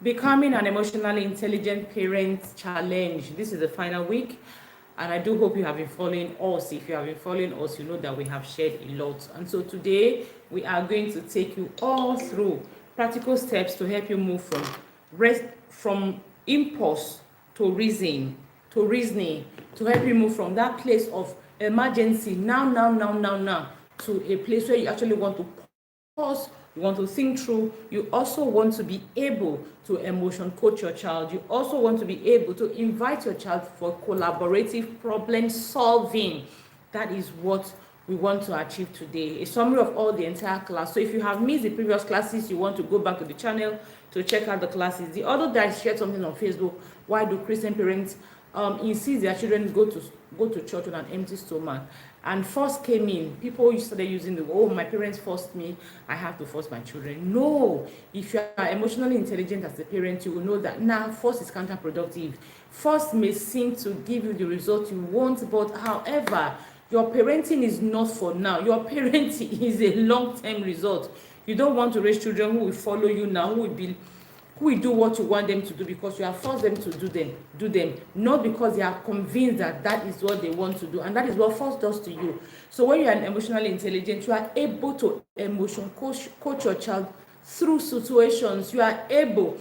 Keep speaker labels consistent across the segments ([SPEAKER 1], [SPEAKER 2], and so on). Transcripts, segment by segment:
[SPEAKER 1] Becoming an emotionally intelligent parent challenge. This is the final week, and I do hope you have been following us. If you have been following us, you know that we have shared a lot. And so today we are going to take you all through practical steps to help you move from impulse to reasoning, to help you move from that place of emergency now to a place where you actually want to pause, you want to think through, you also want to be able to emotion coach your child, you also want to be able to invite your child for collaborative problem solving. That is what we want to achieve today. A summary of all the entire class. So if you have missed the previous classes, you want to go back to the channel to check out the classes. The other day I shared something on Facebook. Why do Christian parents insist their children go to church with an empty stomach? And first came in, people started using my parents forced me, I have to force my children. No, if you are emotionally intelligent as a parent, you will know that force is counterproductive. Force may seem to give you the result you want, but however, your parenting is not for now. Your parenting is a long-term result. You don't want to raise children who will follow you now, who will do what you want them to do because you have forced them to do them, not because they are convinced that that is what they want to do. And that is what force does to you. So when you are emotionally intelligent, you are able to emotion coach your child through situations. You are able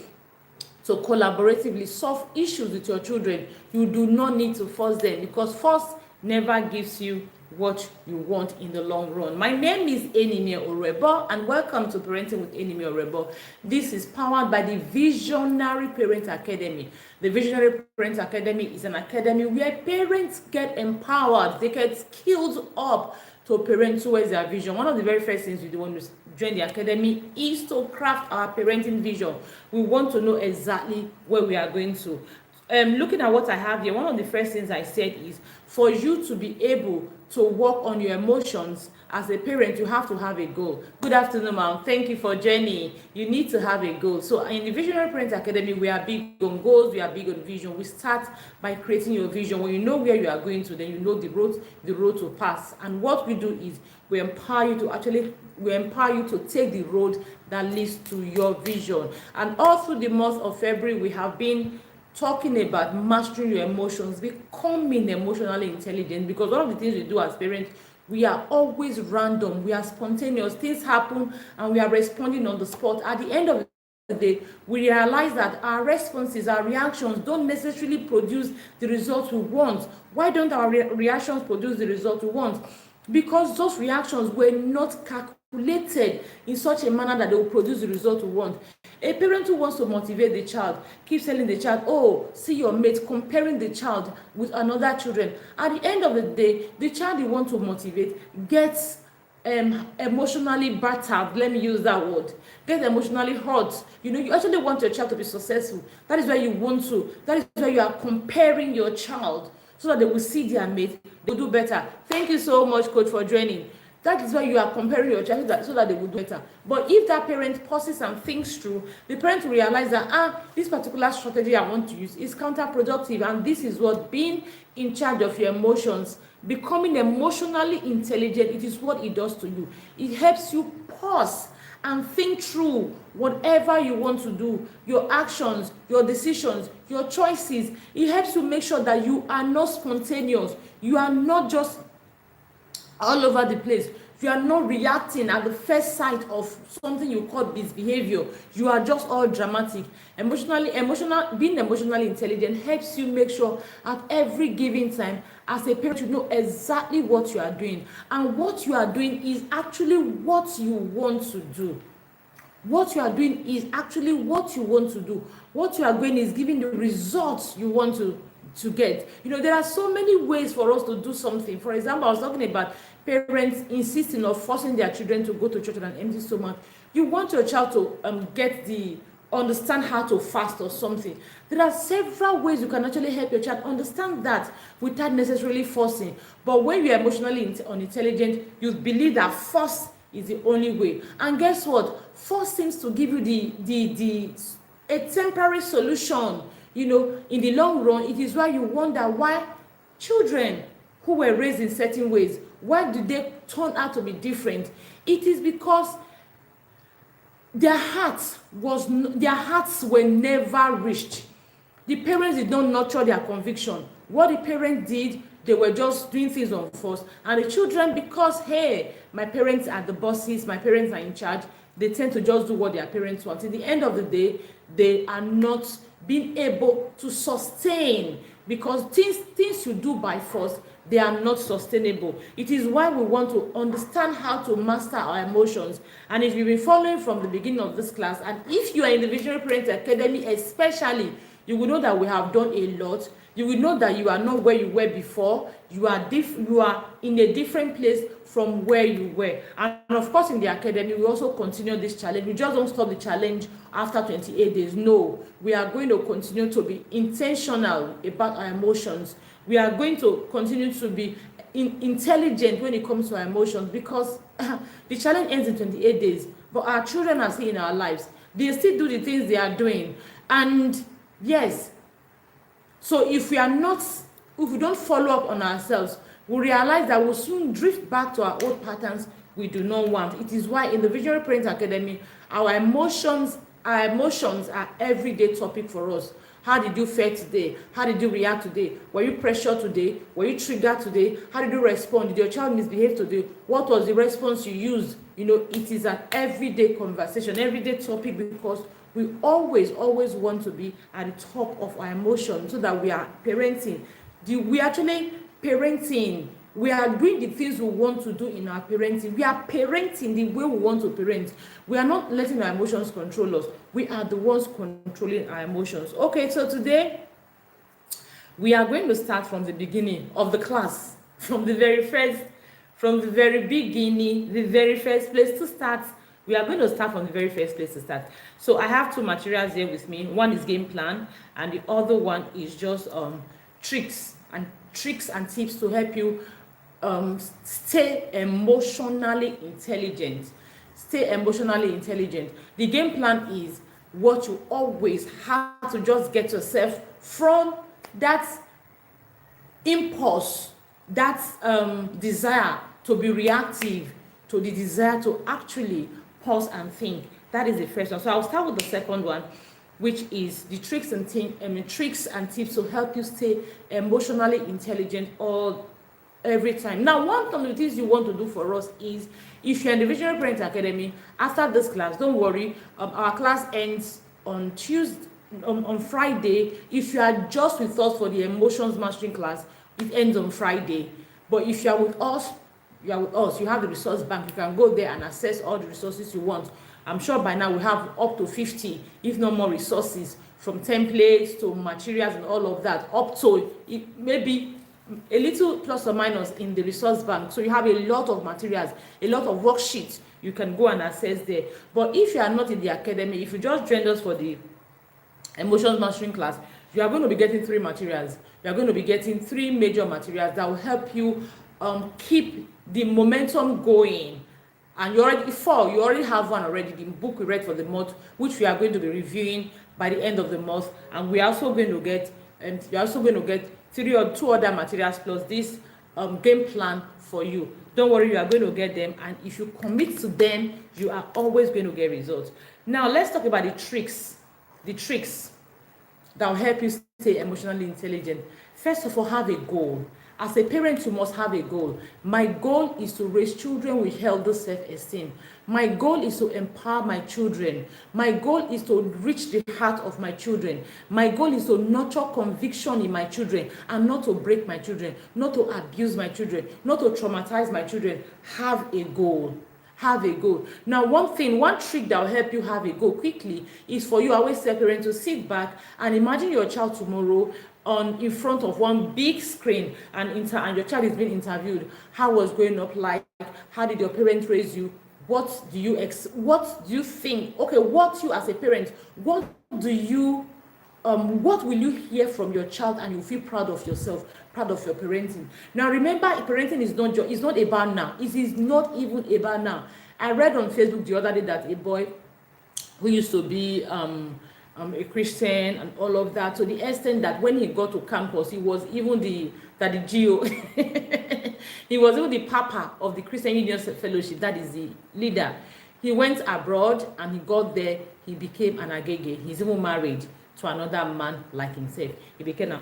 [SPEAKER 1] to collaboratively solve issues with your children. You do not need to force them, because force never gives you what you want in the long run. My name is Enime Orebo, and welcome to Parenting with Enime Orebo. This is powered by the Visionary Parent Academy. The Visionary Parent Academy is an academy where parents get empowered, they get skilled up to parent towards their vision. One of the very first things we do when we join the academy is to craft our parenting vision. We want to know exactly where we are going to. Looking at what I have here, one of the first things I said is for you to be able to work on your emotions as a parent, you have to have a goal. Good afternoon, ma'am. Thank you for joining. You need to have a goal. So in the Visionary Parent Academy, we are big on goals, we are big on vision. We start by creating your vision. When you know where you are going to, then you know the road to pass. And what we do is we empower you to take the road that leads to your vision. And all through the month of February, we have been talking about mastering your emotions, becoming emotionally intelligent, because one of the things we do as parents, we are always random, we are spontaneous, things happen and we are responding on the spot. At the end of the day, we realize that our responses, our reactions don't necessarily produce the results we want. Why don't our reactions produce the result we want? Because those reactions were not calculated in such a manner that they will produce the result we want. A parent who wants to motivate the child keeps telling the child, oh, see your mate, comparing the child with another children. At the end of the day, the child you want to motivate gets emotionally battered, let me use that word, get emotionally hurt. You actually want your child to be successful. That is why you want to. That is why you are comparing your child so that they will see their mate, they will do better. Thank you so much, coach, for joining. That is why you are comparing your child so that they will do better. But if that parent pauses and thinks through, the parent will realize that this particular strategy I want to use is counterproductive, and this is what being in charge of your emotions, becoming emotionally intelligent, it is what it does to you. It helps you pause and think through whatever you want to do, your actions, your decisions, your choices. It helps you make sure that you are not spontaneous. You are not just all over the place. You are not reacting at the first sight of something you call misbehavior. You are just all dramatic. Being emotionally intelligent helps you make sure at every given time, as a parent, you know exactly what you are doing. And what you are doing is actually what you want to do. What you are doing is actually what you want to do. What you are doing is giving the results you want to get. There are so many ways for us to do something. For example, I was talking about parents insisting or forcing their children to go to church with an empty stomach. You want your child to understand how to fast or something. There are several ways you can actually help your child understand that without necessarily forcing. But when you are emotionally unintelligent, you believe that force is the only way. And guess what? Force seems to give you a temporary solution. In the long run, it is why you wonder why children who were raised in certain ways, why do they turn out to be different? It is because their hearts were never reached. The parents did not nurture their conviction. What the parents did, they were just doing things on force. And the children, because, hey, my parents are the bosses, my parents are in charge, they tend to just do what their parents want. At the end of the day, they are not being able to sustain, because things you do by force, they are not sustainable. It is why we want to understand how to master our emotions. And if you've been following from the beginning of this class, and if you are in the Visionary Parents Academy especially, you will know that we have done a lot. You will know that you are not where you were before. You are in a different place from where you were. And of course, in the academy, we also continue this challenge. We just don't stop the challenge after 28 days. No, we are going to continue to be intentional about our emotions. We are going to continue to be intelligent when it comes to our emotions, because the challenge ends in 28 days. But our children are still in our lives. They still do the things they are doing. And yes, so if we don't follow up on ourselves, we realize that we'll soon drift back to our old patterns we do not want. It is why in the Visionary Parents Academy, our emotions are everyday topic for us. How did you feel today? How did you react today? Were you pressured today? Were you triggered today? How did you respond? Did your child misbehave today? What was the response you used? It is an everyday conversation, everyday topic, because we always want to be at the top of our emotions, so that we are parenting. We actually parenting. We are doing the things we want to do in our parenting. We are parenting the way we want to parent. We are not letting our emotions control us. We are the ones controlling our emotions. Okay, so today we are going to start from the beginning of the class, from the very beginning, the very first place to start. We are going to start from the very first place to start. So I have two materials here with me. One is game plan, and the other one is just tricks and tips to help you stay emotionally intelligent. The game plan is what you always have to just get yourself from that impulse, that desire to be reactive, to the desire to actually pause and think. That is the first one. So I'll start with the second one, which is the tricks and tips to help you stay emotionally intelligent every time. Now, one of the things you want to do for us is, if you're in the Visionary Parents Academy, after this class, don't worry, our class ends on Tuesday, on Friday. If you are just with us for the emotions mastering class, it ends on Friday. But if you are with us, you have the resource bank. You can go there and access all the resources you want. I'm sure by now we have up to 50, if not more, resources, from templates to materials and all of that, up to maybe a little plus or minus in the resource bank. So you have a lot of materials, a lot of worksheets you can go and access there. But if you are not in the academy, if you just joined us for the emotions mastering class, you are going to be getting 3 materials. You are going to be getting 3 major materials that will help you keep the momentum going. And you already have one already, the book we read for the month, which we are going to be reviewing by the end of the month. And we are also going to get 3 or 2 other materials plus this game plan for you. Don't worry, you are going to get them, and if you commit to them, you are always going to get results. Now let's talk about the tricks that will help you stay emotionally intelligent. First of all, have a goal. As a parent, you must have a goal. My goal is to raise children with healthy self-esteem. My goal is to empower my children. My goal is to reach the heart of my children. My goal is to nurture conviction in my children and not to break my children, not to abuse my children, not to traumatize my children. Have a goal. Have a goal. Now, one trick that will help you have a goal quickly is for you, I always tell parents, to sit back and imagine your child tomorrow in front of one big screen, and your child is being interviewed. How was growing up like? How did your parents raise you? What do you think? Okay, what you as a parent, what will you hear from your child, and you feel proud of yourself, proud of your parenting? Now remember, parenting is not about now. It is not even about now. I read on Facebook the other day that a boy who used to be a Christian and all of that, to the extent that when he got to campus, he was even the GO. He was even the papa of the Christian Union Fellowship, that is the leader. He went abroad and he got there, he became an agege. He's even married to another man like himself. He became an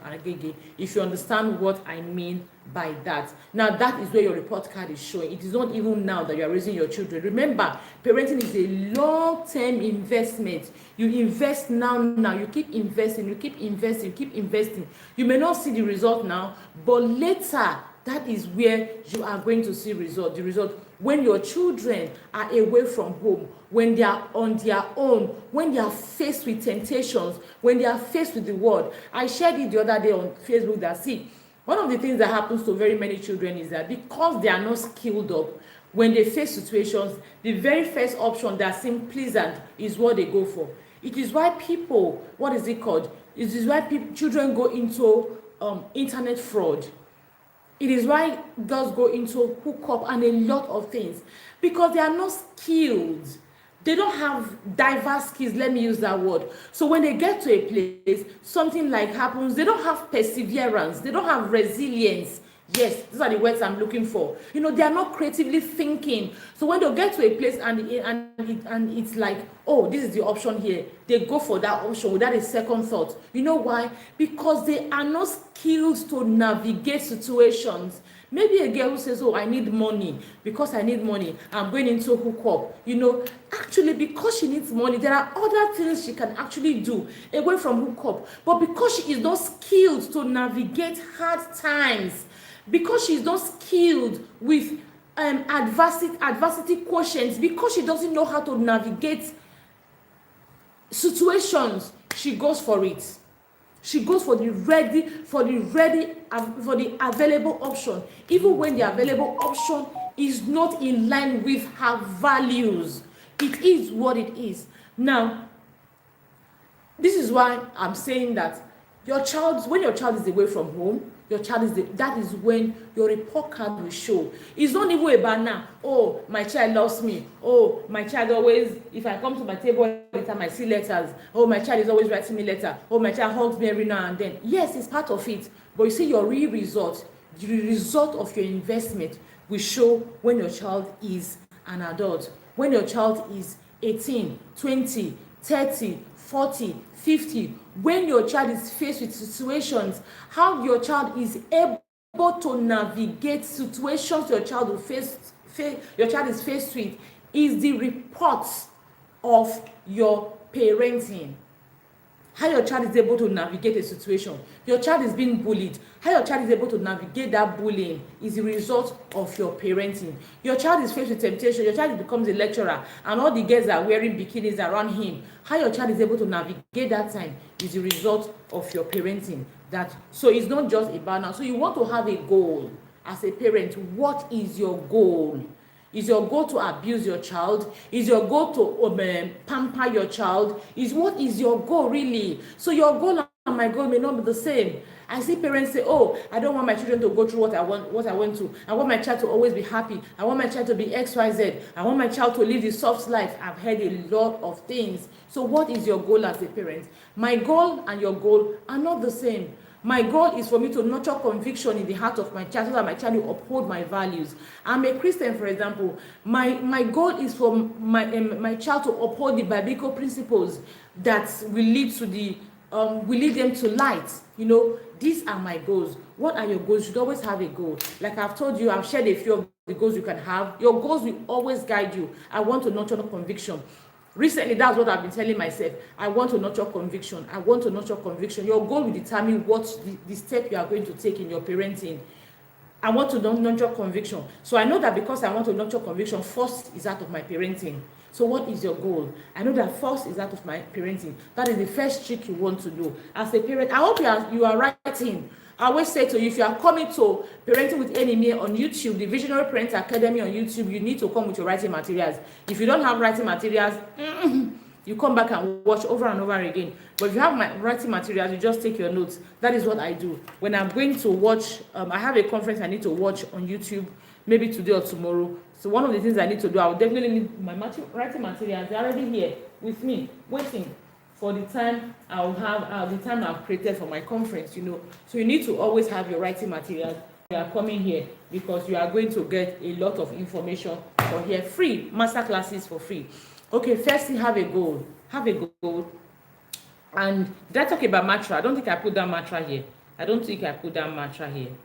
[SPEAKER 1] agege. If you understand what I mean by that. Now that is where your report card is showing. It is not even now that you are raising your children. Remember, parenting is a long-term investment. You invest now, you keep investing, you keep investing. You may not see the result now, but later, that is where you are going to see the result when your children are away from home, when they are on their own, when they are faced with temptations, when they are faced with the world. I shared it the other day on Facebook that, see, one of the things that happens to very many children is that because they are not skilled up, when they face situations, the very first option that seems pleasant is what they go for. It is why people, what is it called? It is why children go into internet fraud. It is why girls go into hookup and a lot of things, because they are not skilled. They don't have diverse skills, let me use that word. So when they get to a place, something like happens, they don't have perseverance, they don't have resilience. Yes, these are the words I'm looking for. You know, they are not creatively thinking. So when they get to a place and it's like, oh, this is the option here, they go for that option without a second thought. You know why? Because they are not skilled to navigate situations. Maybe a girl who says, oh, I need money. Because I need money, I'm going into hookup. You know, actually, because she needs money, there are other things she can actually do away from hookup. But because she is not skilled to navigate hard times, because she's not skilled with adversity quotients, because she doesn't know how to navigate situations, she goes for it. She goes for the available option, even when the available option is not in line with her values. It is what it is. Now, this is why I'm saying that when your child is away from home, that is when your report card will show. It's not even about now, oh, my child loves me. Oh, my child always, if I come to my table every time I see letters, oh, my child is always writing me letter. Oh, my child hugs me every now and then. Yes, it's part of it. But you see, your real result, the result of your investment will show when your child is an adult. When your child is 18, 20, 30, 40, 50, when your child is faced with situations, how your child is able to navigate situations your child is faced with is the report of your parenting. How your child is able to navigate a situation. Your child is being bullied. How your child is able to navigate that bullying is the result of your parenting. Your child is faced with temptation. Your child becomes a lecturer and all the girls are wearing bikinis around him. How your child is able to navigate that time is the result of your parenting. So it's not just about now. So you want to have a goal as a parent. What is your goal? Is your goal to abuse your child? Is your goal to pamper your child? What is your goal really? So your goal and my goal may not be the same. I see parents say, oh, I don't want my children to go through what I went to. I want my child to always be happy. I want my child to be XYZ. I want my child to live a soft life. I've heard a lot of things. So what is your goal as a parent? My goal and your goal are not the same. My goal is for me to nurture conviction in the heart of my child so that my child will uphold my values. I'm a Christian, for example. My goal is for my child to uphold the biblical principles that will lead them to light. You know, these are my goals. What are your goals? You should always have a goal. Like I've told you, I've shared a few of the goals you can have. Your goals will always guide you. I want to nurture conviction. Recently, that's what I've been telling myself. I want to nurture conviction. I want to nurture conviction. Your goal will determine what the step you are going to take in your parenting. I want to nurture conviction. So I know that because I want to nurture conviction, first is out of my parenting. So what is your goal? I know that first is out of my parenting. That is the first trick you want to do. As a parent, I hope you are writing. I always say to you, if you are coming to Parenting with Enemy on YouTube, the Visionary Parent Academy on YouTube, you need to come with your writing materials. If you don't have writing materials, you come back and watch over and over again. But if you have my writing materials, you just take your notes. That is what I do. When I'm going to watch, I have a conference I need to watch on YouTube, maybe today or tomorrow. So one of the things I need to do, I will definitely need my writing materials. They're already here with me, waiting for the time I'll have, the time I've created for my conference, you know. So you need to always have your writing materials. You are coming here because you are going to get a lot of information for here, free master classes for free. Okay, first thing, have a goal. Have a goal. And did I talk about mantra? I don't think I put that mantra here.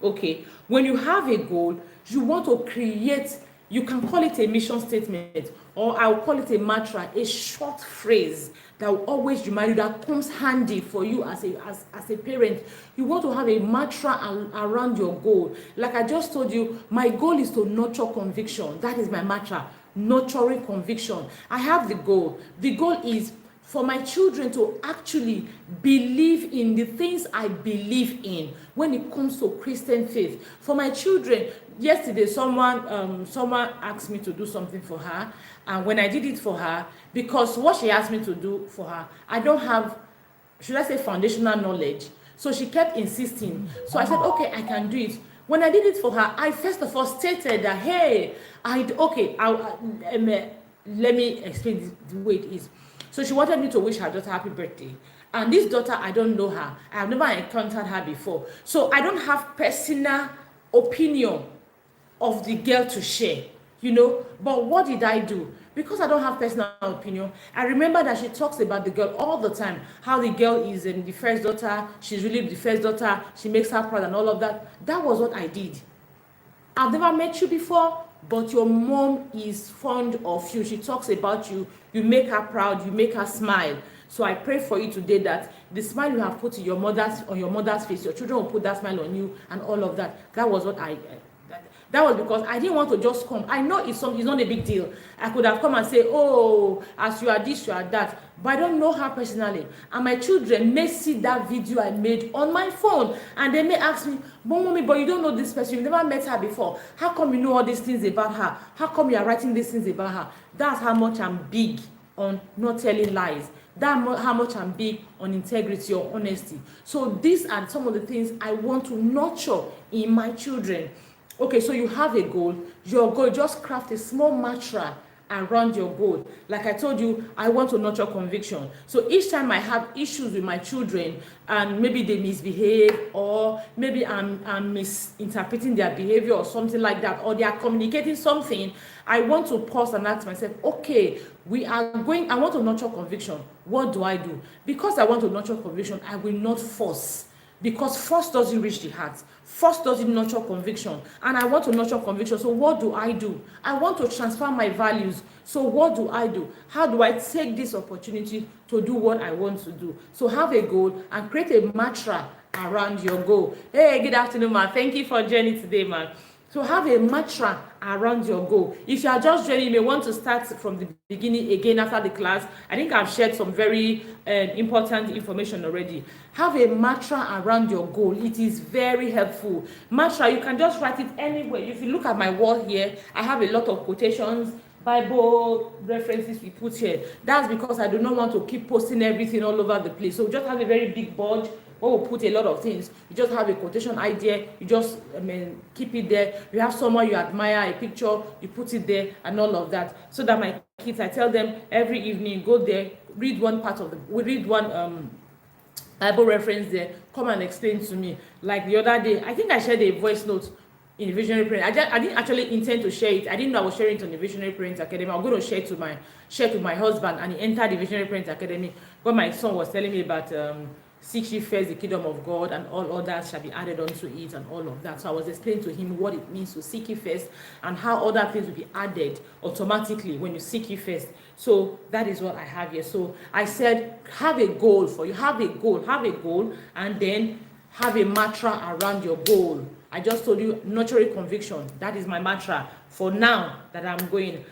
[SPEAKER 1] Okay, when you have a goal, you want to create, you can call it a mission statement, or I'll call it a mantra, a short phrase that will always remind you, that comes handy for you as a parent. You want to have a mantra around your goal. Like I just told you, my goal is to nurture conviction. That is my mantra, nurturing conviction. I have the goal. The goal is for my children to actually believe in the things I believe in when it comes to Christian faith. For my children, yesterday someone asked me to do something for her, and when I did it for her, because what she asked me to do for her, I don't have, should I say, foundational knowledge. So she kept insisting. So I said, okay, I can do it. When I did it for her, I first of all stated that, hey, let me explain the way it is. So she wanted me to wish her daughter happy birthday. And this daughter, I don't know her. I have never encountered her before. So I don't have personal opinion of the girl to share, But what did I do? Because I don't have personal opinion, I remember that she talks about the girl all the time, how the girl is the first daughter, she's really the first daughter, she makes her proud and all of that. That was what I did. I've never met you before, but your mom is fond of you. She talks about you. You make her proud. You make her smile. So I pray for you today that the smile you have put on your mother's face, your children will put that smile on you and all of that. That was what that was because I didn't want to just come. I know it's not a big deal. I could have come and say, oh, as you are this, you are that. But I don't know her personally. And my children may see that video I made on my phone. And they may ask me, Mommy, but you don't know this person. You've never met her before. How come you know all these things about her? How come you are writing these things about her? That's how much I'm big on not telling lies. That's how much I'm big on integrity or honesty. So these are some of the things I want to nurture in my children. Okay, so you have a goal. Your goal, just craft a small mantra around your goal. Like I told you, I want to nurture conviction. So each time I have issues with my children and maybe they misbehave, or maybe I'm misinterpreting their behavior or something like that, or they are communicating something, I want to pause and ask myself, okay, I want to nurture conviction. What do I do? Because I want to nurture conviction, I will not force. Because force doesn't reach the heart. Force doesn't nurture conviction. And I want to nurture conviction. So what do? I want to transfer my values. So what do? How do I take this opportunity to do what I want to do? So have a goal and create a mantra around your goal. Hey, good afternoon, man. Thank you for joining today, man. So have a mantra around your goal. If you are just joining, you may want to start from the beginning again after the class. I think I've shared some very important information already. Have a mantra around your goal. It is very helpful. Mantra, you can just write it anywhere. If you look at my wall here, I have a lot of quotations, Bible references we put here. That's because I do not want to keep posting everything all over the place. So just have a very big board. Or we'll put a lot of things. You just have a quotation idea, you just keep it there. You have someone you admire, a picture, you put it there and all of that. So that my kids, I tell them every evening, go there, read one Bible reference there, come and explain to me. Like the other day, I think I shared a voice note in the Visionary Parent. I didn't actually intend to share it. I didn't know I was sharing it on the Visionary Parent Academy. I'm going to share it to my husband, and he entered the Visionary Parent Academy when my son was telling me about seek ye first the kingdom of God, and all others shall be added unto it, and all of that. So I was explaining to him what it means to seek ye first, and how other things will be added automatically when you seek ye first. So that is what I have here. So I said, have a goal for you. Have a goal, and then have a mantra around your goal. I just told you, nurturing conviction. That is my mantra for now that I'm going.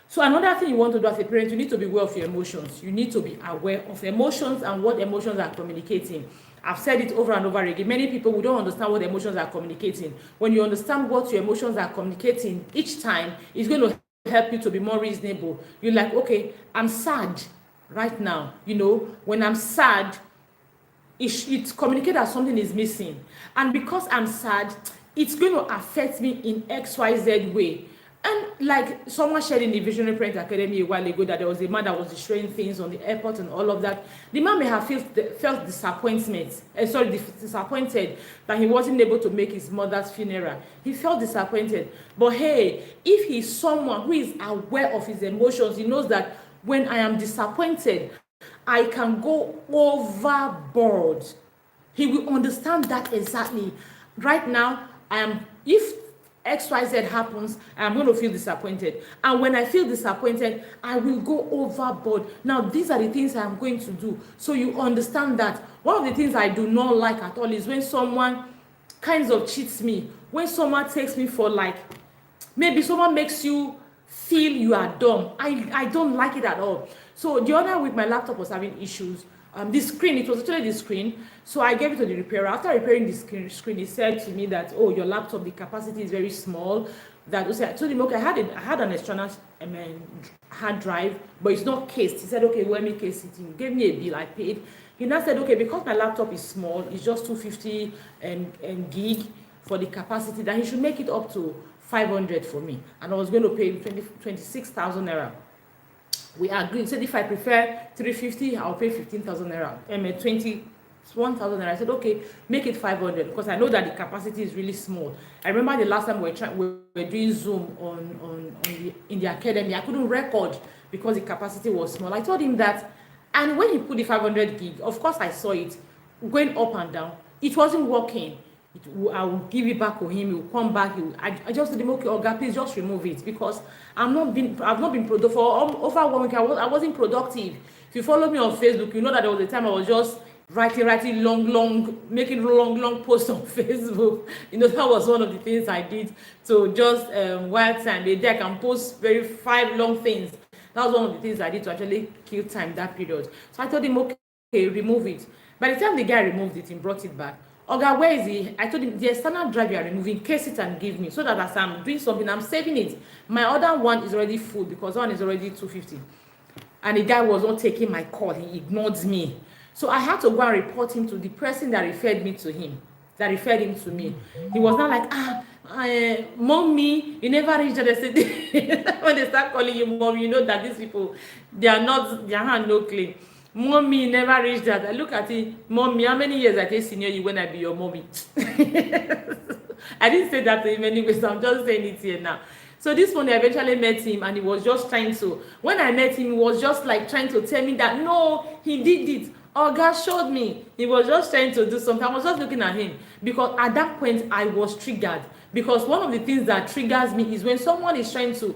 [SPEAKER 1] So another thing you want to do as a parent, you need to be aware of your emotions. You need to be aware of emotions and what emotions are communicating. I've said it over and over again. Many people, we don't understand what emotions are communicating. When you understand what your emotions are communicating each time, it's going to help you to be more reasonable. You're like, okay, I'm sad right now. When I'm sad, it communicates that something is missing. And because I'm sad, it's going to affect me in XYZ way. And like someone shared in the Visionary Parent Academy a while ago that there was a man that was destroying things on the airport and all of that. The man may have felt disappointment, disappointed that he wasn't able to make his mother's funeral. He felt disappointed. But hey, if he's someone who is aware of his emotions, he knows that when I am disappointed, I can go overboard. He will understand that exactly. Right now, if XYZ happens, I'm going to feel disappointed. And when I feel disappointed, I will go overboard. Now, these are the things I'm going to do. So you understand that one of the things I do not like at all is when someone kinds of cheats me. When someone takes me for like, maybe someone makes you feel you are dumb. I don't like it at all. So the other week, my laptop was having issues. The screen, it was actually the screen. So I gave it to the repairer. After repairing the screen, he said to me that, oh, your laptop, the capacity is very small. That was, I told him, okay, I had an external hard drive, but it's not cased. He said, okay, let me case it. He gave me a bill, I paid. He now said, okay, because my laptop is small, it's just 250 gig for the capacity, that he should make it up to 500 for me. And I was going to pay 26,000 naira. We agreed. Said if I prefer 350, I'll pay 15,000 naira. 21,000 naira. I said okay, make it 500 because I know that the capacity is really small. I remember the last time we were doing Zoom in the academy. I couldn't record because the capacity was small. I told him that, and when he put the 500 gig, of course I saw it going up and down. It wasn't working. I will give it back to him. He will come back. I just told him, okay, Oga, please just remove it because I've not been productive for over 1 week. I wasn't productive. If you follow me on Facebook, you know that there was a time I was just writing long, making long posts on Facebook. You know, that was one of the things I did to just while time. A day I can post 5 long things. That was one of the things I did to actually kill time that period. So I told him, okay, remove it. By the time the guy removed it and brought it back, Oga, where is he? I told him the external drive you are removing, case it and give me so that as I'm doing something, I'm saving it. My other one is already full because one is already 250. And the guy was not taking my call. He ignored me. So I had to go and report him to the person that referred him to me. He was not like, mommy, you never reached that. I said, when they start calling you mommy, you know that these people, their hand no clean. Mommy never reached that. I look at it, mommy, how many years I take senior you when I be your mommy? I didn't say that to him anyway, so I'm just saying it here now. So this one, I eventually met him and he was just trying to, when I met him, he was just like trying to tell me that, no, he did it. Oh, God showed me. He was just trying to do something. I was just looking at him because at that point, I was triggered. Because one of the things that triggers me is when someone is trying to,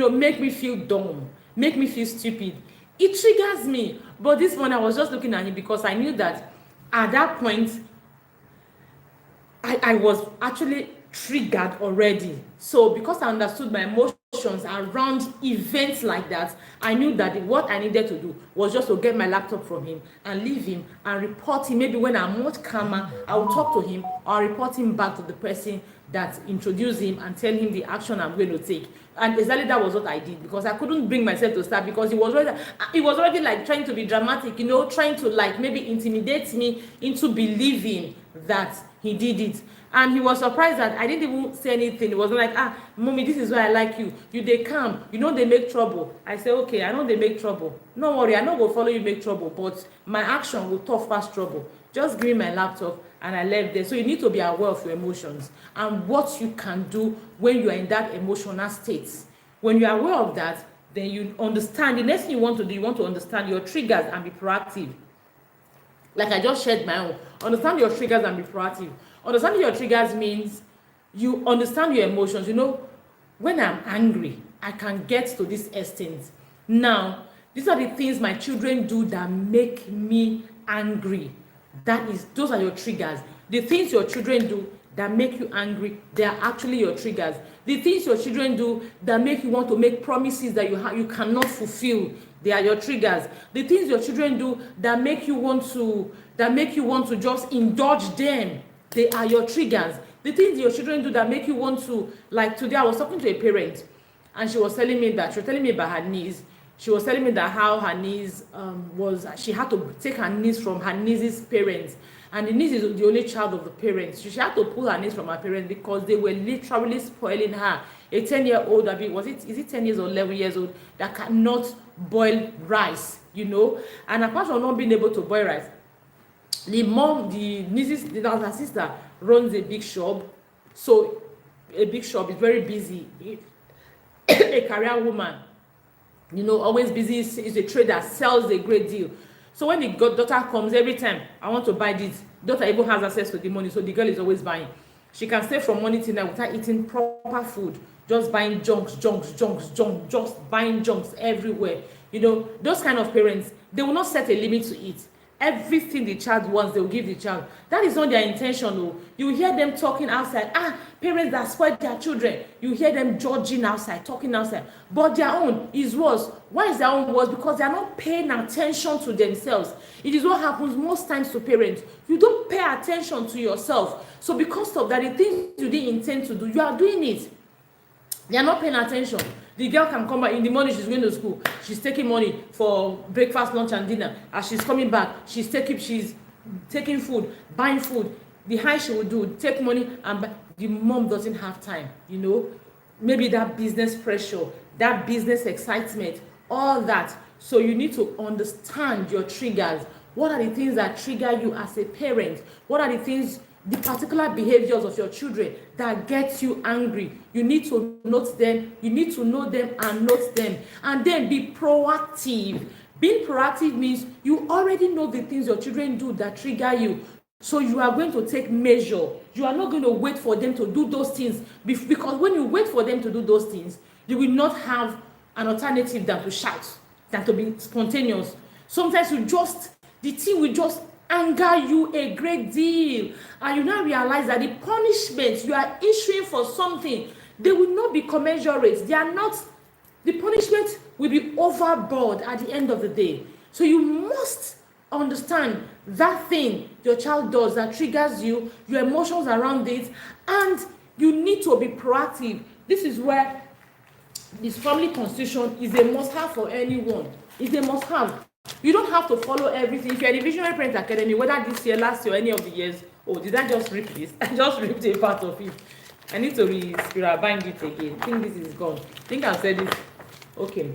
[SPEAKER 1] make me feel dumb, make me feel stupid. It triggers me. But this one, I was just looking at him because I knew that at that point, I was actually triggered already. So because I understood my emotions around events like that, I knew that what I needed to do was just to get my laptop from him and leave him and report him. Maybe when I'm much calmer, I will talk to him or report him back to the person that introduced him and tell him the action I'm going to take. And exactly that was what I did because I couldn't bring myself to start because he was already like trying to be dramatic, trying to like maybe intimidate me into believing that he did it. And he was surprised that I didn't even say anything. It was like, mommy, this is why I like you. They come. They make trouble. I say, okay, I know they make trouble. No worry, I know go follow you make trouble, but my action will tough past trouble. Just give me my laptop and I left there. So you need to be aware of your emotions and what you can do when you are in that emotional state. When you are aware of that, then you understand. The next thing you want to do, you want to understand your triggers and be proactive. Like I just shared my own. Understand your triggers and be proactive. Understanding your triggers means you understand your emotions. When I'm angry, I can get to this extent. Now, these are the things my children do that make me angry. Those are your triggers. The things your children do that make you angry, they are actually your triggers. The things your children do that make you want to make promises that you cannot fulfill, they are your triggers. The things your children do that make you want to just indulge them, they are your triggers. The things your children do that make you want to, like today I was talking to a parent and she was telling me about her niece. She was telling me that how her niece she had to take her niece from her niece's parents. and the niece is the only child of the parents. She had to pull her niece from her parents because they were literally spoiling her. A 10-year-old, is it 10 years or 11 years old, that cannot boil rice, and apart from not being able to boil rice, the her sister runs a big shop. So a big shop is very busy. A career woman, always busy, is a trader, sells a great deal. So when the daughter comes, every time, I want to buy this, daughter even has access to the money, so the girl is always buying. She can stay from morning till night without eating proper food, just buying just buying junks everywhere. Those kind of parents, they will not set a limit to it. Everything the child wants, they will give the child. That is not their intention. Oh. You hear them talking outside. Parents that spoil their children. You hear them judging outside, talking outside. But their own is worse. Why is their own worse? Because they are not paying attention to themselves. It is what happens most times to parents. You don't pay attention to yourself. So because of that, the things you didn't intend to do, you are doing it. They are not paying attention. The girl can come back in the morning, she's going to school, she's taking money for breakfast, lunch, and dinner. As she's coming back, she's taking food, buying food. The high she will do, take money and buy. The mom doesn't have time, Maybe that business pressure, that business excitement, all that. So you need to understand your triggers. What are the things that trigger you as a parent? What are the particular behaviors of your children that gets you angry? You need to note them. You need to know them and note them. And then be proactive. Being proactive means you already know the things your children do that trigger you. So you are going to take measure. You are not going to wait for them to do those things. Because when you wait for them to do those things, you will not have an alternative than to shout, than to be spontaneous. Sometimes the thing will just anger you a great deal, and you now realize that the punishment you are issuing for something, they will not be commensurate. The punishment will be overboard at the end of the day. So you must understand that thing your child does that triggers you, your emotions around it, and you need to be proactive. This is where this family constitution is a must-have for anyone. It's a must-have. You don't have to follow everything. If you're in the Visionary Parent Academy, whether this year, last year, or any of the years, did I just rip this? I just ripped a part of it. I need to bind it again. I think this is gone. I think I've said it. Okay.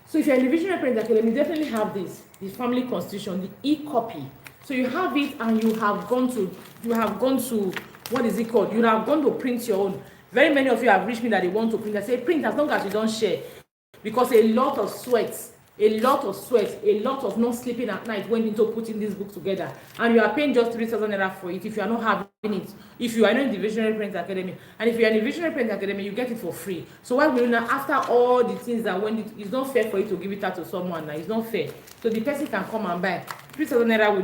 [SPEAKER 1] So if you're in the Visionary Parent Academy, definitely have this, the family constitution, the e-copy. So you have it, and you have gone to, what is it called? You have gone to print your own. Very many of you have reached me that they want to print. I say, print as long as you don't share. Because a lot of sweat, a lot of not sleeping at night went into putting this book together. And you are paying just 3,000 naira for it if you are not having it. If you are not in the Visionary Parent Academy. And if you are in the Visionary Parent Academy, you get it for free. So why will you now, after all the things that it's not fair for you to give it out to someone now. It's not fair. So the person can come and buy. 3,000 naira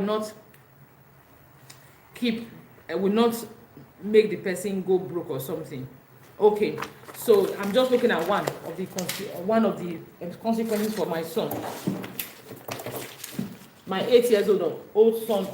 [SPEAKER 1] will not make the person go broke or something. Okay, so I'm just looking at one of the consequences for my son. My 8 years old son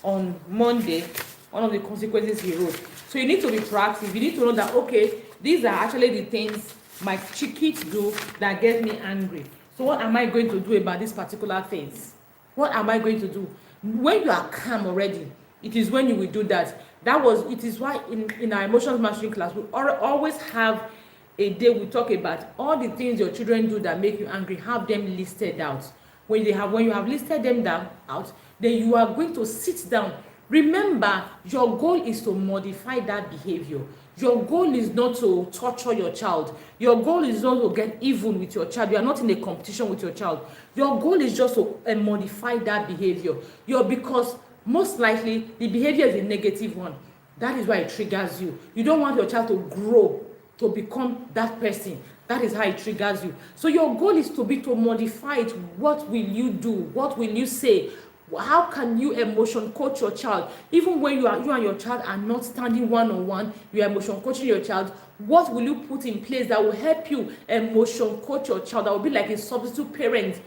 [SPEAKER 1] on Monday, one of the consequences he wrote. So you need to be proactive. You need to know that, okay, these are actually the things my kids do that get me angry. So what am I going to do about these particular things? What am I going to do? When you are calm already, it is when you will do that. It is why in our emotions mastering class, we always have a day we talk about all the things your children do that make you angry. Have them listed out. When you have listed them out, then you are going to sit down. Remember, your goal is to modify that behavior. Your goal is not to torture your child. Your goal is not to get even with your child. You are not in a competition with your child. Your goal is just to modify that behavior. Because most likely the behavior is a negative one. That is why it triggers you. You don't want your child to grow to become that person. That is how it triggers you. So your goal is to modify it. What will you do? What will you say? How can you emotion coach your child? Even when you and your child are not standing one-on-one, you are emotion coaching your child. What will you put in place that will help you emotion coach your child? That will be like a substitute parent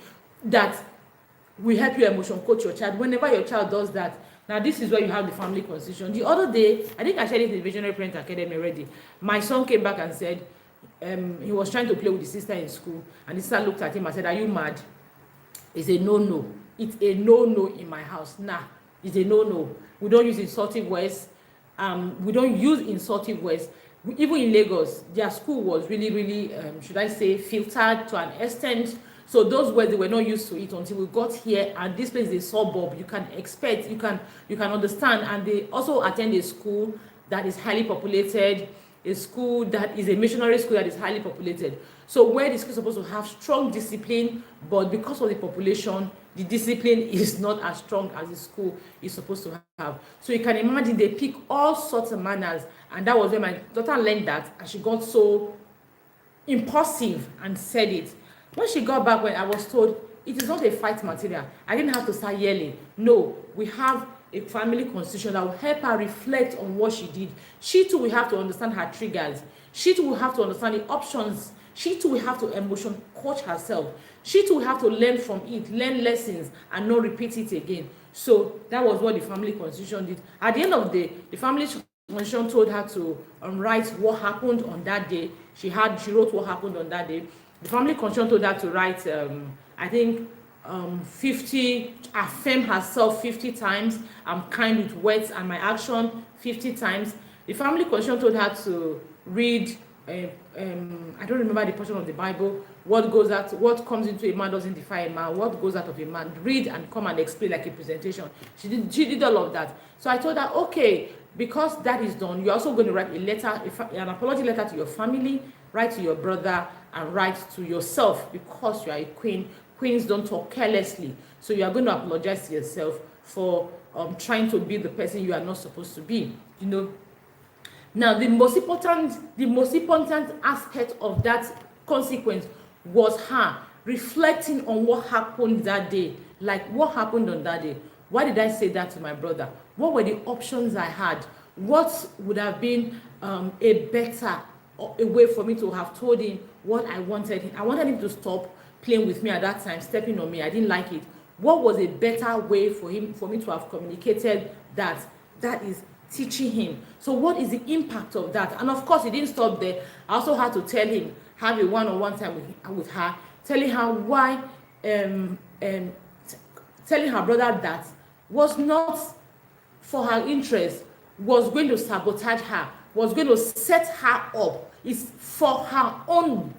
[SPEAKER 1] that will help you emotion coach your child whenever your child does that. Now, this is where you have the family constitution. The other day, I think I shared it in the Visionary Parent Academy already. My son came back and said he was trying to play with his sister in school, and his sister looked at him and said, "Are you mad?" He said, "No." it's a no-no in my house. Nah, it's a no-no. We don't use insulting words. We don't use insulting words. Even in Lagos, their school was really, should I say, filtered to an extent. So those words, they were not used to it until we got here, and this place is a suburb. You can expect, you can understand. And they also attend a school that is highly populated, a school that is a missionary school that is highly populated. So where the school is supposed to have strong discipline, but because of the population, the discipline is not as strong as the school is supposed to have. So you can imagine they pick all sorts of manners, and that was when my daughter learned that, and she got so impulsive and said it. When she got back, when I was told it is not a fight material, I didn't have to start yelling. No, we have a family constitution that will help her reflect on what she did. She too will have to understand her triggers. She too will have to understand the options. She too will have to emotion coach herself. She too will have to learn from it, learn lessons, and not repeat it again. So that was what the family constitution did. At the end of the day, the family constitution told her to write what happened on that day. She wrote what happened on that day. The family constitution told her to write, I think, 50, affirm herself 50 times. I'm kind with words and my action 50 times. The family constitution told her to read, I don't remember the portion of the Bible, what comes into a man doesn't defy a man, what goes out of a man, read and come and explain like a presentation. She did all of that. So I told her, okay, because that is done, you're also going to write a letter, an apology letter to your family, write to your brother, and write to yourself, because you are a queen. Queens don't talk carelessly. So you are going to apologize to yourself for trying to be the person you are not supposed to be. You know. Now the most important aspect of that consequence was her reflecting on what happened that day. Like, what happened on that day? Why did I say that to my brother? What were the options I had? What would have been a better way for me to have told him what I wanted? I wanted him to stop playing with me at that time, stepping on me. I didn't like it. What was a better way for me to have communicated that? That is teaching him. So what is the impact of that? And of course, it didn't stop there. I also had to tell him, have a one-on-one time with her, telling her why, telling her brother that was not for her interest, was going to sabotage her, was going to set her up. It's for her own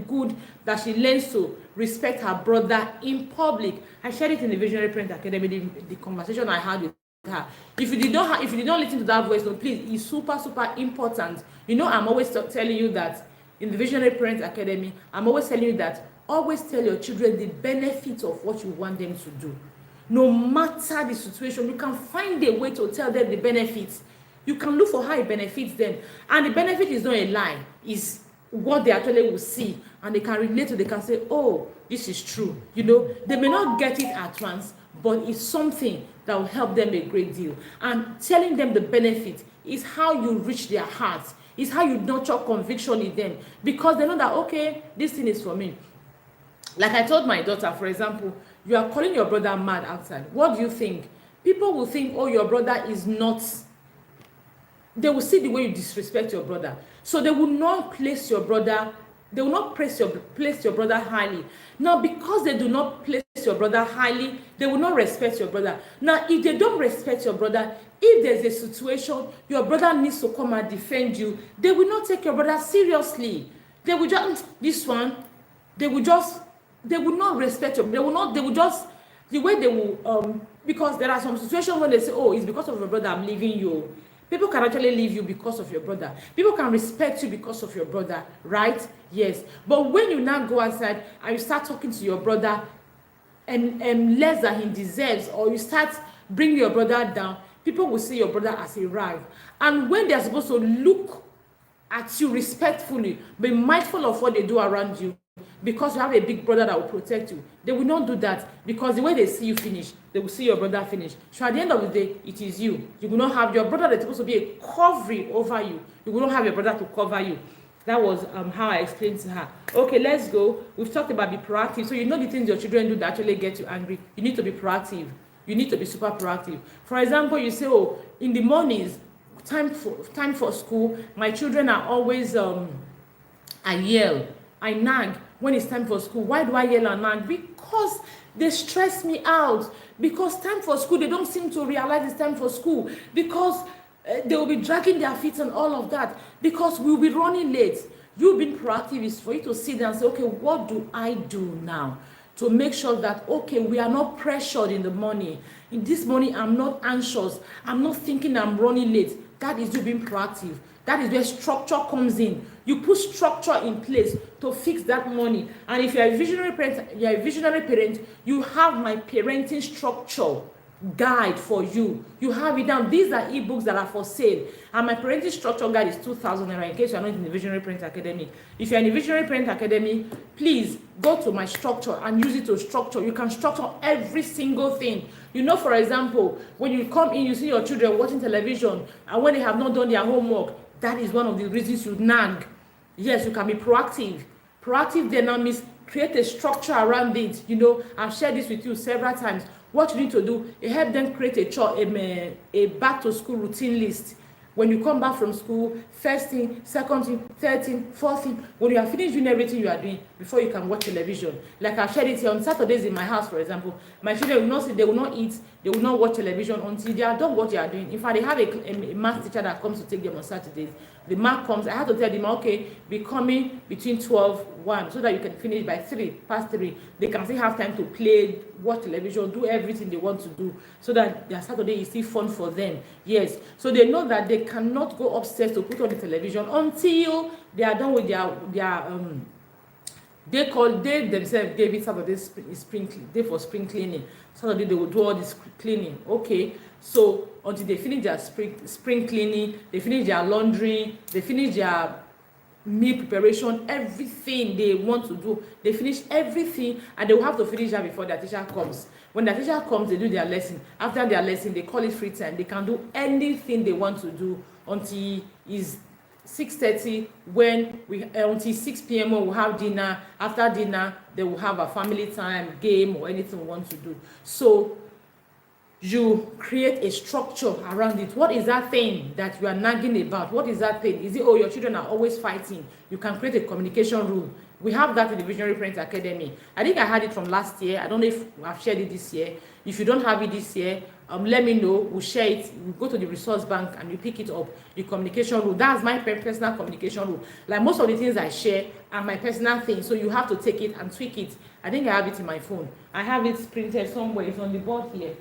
[SPEAKER 1] good that she learns to respect her brother in public. I shared it in the Visionary Parent Academy, the conversation I had with her. If you did not listen to that voice, no, please, it's super important. You know, I'm always telling you that in the Visionary Parent Academy, I'm always telling you that always tell your children the benefits of what you want them to do. No matter the situation, you can find a way to tell them the benefits. You can look for how it benefits them. And the benefit is not a lie. It's what they actually will see. And they can relate to, they can say, oh, this is true. You know, they may not get it at once, but it's something that will help them a great deal. And telling them the benefit is how you reach their hearts. It's how you nurture conviction in them. Because they know that, okay, this thing is for me. Like I told my daughter, for example, you are calling your brother mad outside. What do you think? People will think, oh, your brother is not. They will see the way you disrespect your brother. So they will not place your brother, they will not place your brother highly. Now, because they do not place your brother highly, they will not respect your brother. Now, if they don't respect your brother, if there's a situation your brother needs to come and defend you, they will not take your brother seriously. They will just, they will not respect you. They will just, the way they will, because there are some situations when they say, oh, it's because of your brother I'm leaving you. People can actually leave you because of your brother. People can respect you because of your brother, right? Yes. But when you now go outside and you start talking to your brother and less than he deserves, or you start bringing your brother down, people will see your brother as a rival. And when they're supposed to look at you respectfully, be mindful of what they do around you, because you have a big brother that will protect you, they will not do that, because the way they see you finish, they will see your brother finish. So at the end of the day, it is you. You will not have your brother that's supposed to be a covering over you. You will not have your brother to cover you. That was how I explained to her. Okay, let's go. We've talked about be proactive. So you know the things your children do that actually get you angry. You need to be proactive. You need to be super proactive. For example, you say, oh, in the mornings, time for school, my children are always, I yell, I nag when it's time for school. Why do I yell and nag? Because because they stress me out, because time for school, they don't seem to realize it's time for school, because they will be dragging their feet and all of that, because we'll be running late. You being proactive is for you to sit down and say, okay, what do I do now to make sure that, okay, we are not pressured in the morning. In this morning, I'm not anxious. I'm not thinking I'm running late. That is you being proactive. That is where structure comes in. You put structure in place to fix that money. And if you're a visionary parent, you have my parenting structure guide for you. You have it down. These are ebooks that are for sale, and my parenting structure guide is 2,000 naira in case you're not in the Visionary Parent Academy. If you're in the Visionary Parent Academy, please go to my structure and use it to structure. You can structure every single thing. You know, for example, when you come in, you see your children watching television, and when they have not done their homework, that is one of the reasons you nag. Yes, you can be proactive. Proactive then now means create a structure around it. You know, I've shared this with you several times. What you need to do, you help them create a back to school routine list. When you come back from school, first thing, second thing, third thing, fourth thing, when you are finished doing everything you are doing before you can watch television. Like I've shared it here on Saturdays in my house, for example, my children will not sit, they will not eat, they will not watch television until they are done what they are doing. In fact, they have a math teacher that comes to take them on Saturdays. The mark comes, I have to tell them, okay, be coming between 1 so that you can finish by past 3. They can still have time to play, watch television, do everything they want to do, so that their Saturday is still fun for them. Yes, so they know that they cannot go upstairs to put on the television until they are done with they themselves gave it Saturday day for spring cleaning. Saturday they will do all this cleaning. Okay, so until they finish their spring cleaning, they finish their laundry, they finish their meal preparation, everything they want to do, they finish everything, and they will have to finish that before their teacher comes. When the teacher comes, they do their lesson. After their lesson, they call it free time. They can do anything they want to do until it's 6:30, when until 6 p.m. when we'll have dinner. After dinner, they will have a family time, game, or anything we want to do. So you create a structure around it. What is that thing that you are nagging about? What is that thing? Is it, oh, your children are always fighting? You can create a communication rule. We have that in the Visionary Parent Academy. I think I had it from last year. I don't know if I've shared it this year. If you don't have it this year, let me know. We'll share it. We'll go to the resource bank and you pick it up. The communication rule. That's my personal communication rule. Like most of the things I share are my personal things. So you have to take it and tweak it. I think I have it in my phone. I have it printed somewhere. It's on the board here.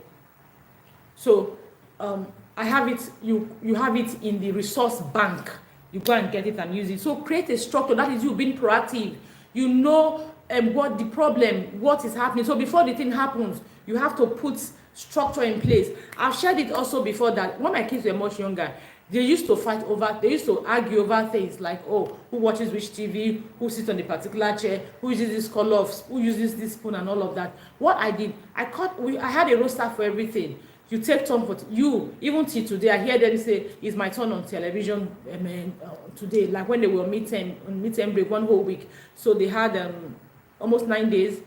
[SPEAKER 1] So I have it. You have it in the resource bank. You go and get it and use it. So create a structure. That is you being proactive. You know what the problem, what is happening. So before the thing happens, you have to put structure in place. I've shared it also before that when my kids were much younger, they used to argue over things like, oh, who watches which TV, who sits on the particular chair, who uses this color, who uses this spoon and all of that. What I did, I had a roster for everything. You take turn, but you, even till today, I hear them say, it's my turn on television today, like when they were on midterm break, one whole week. So they had almost 9 days,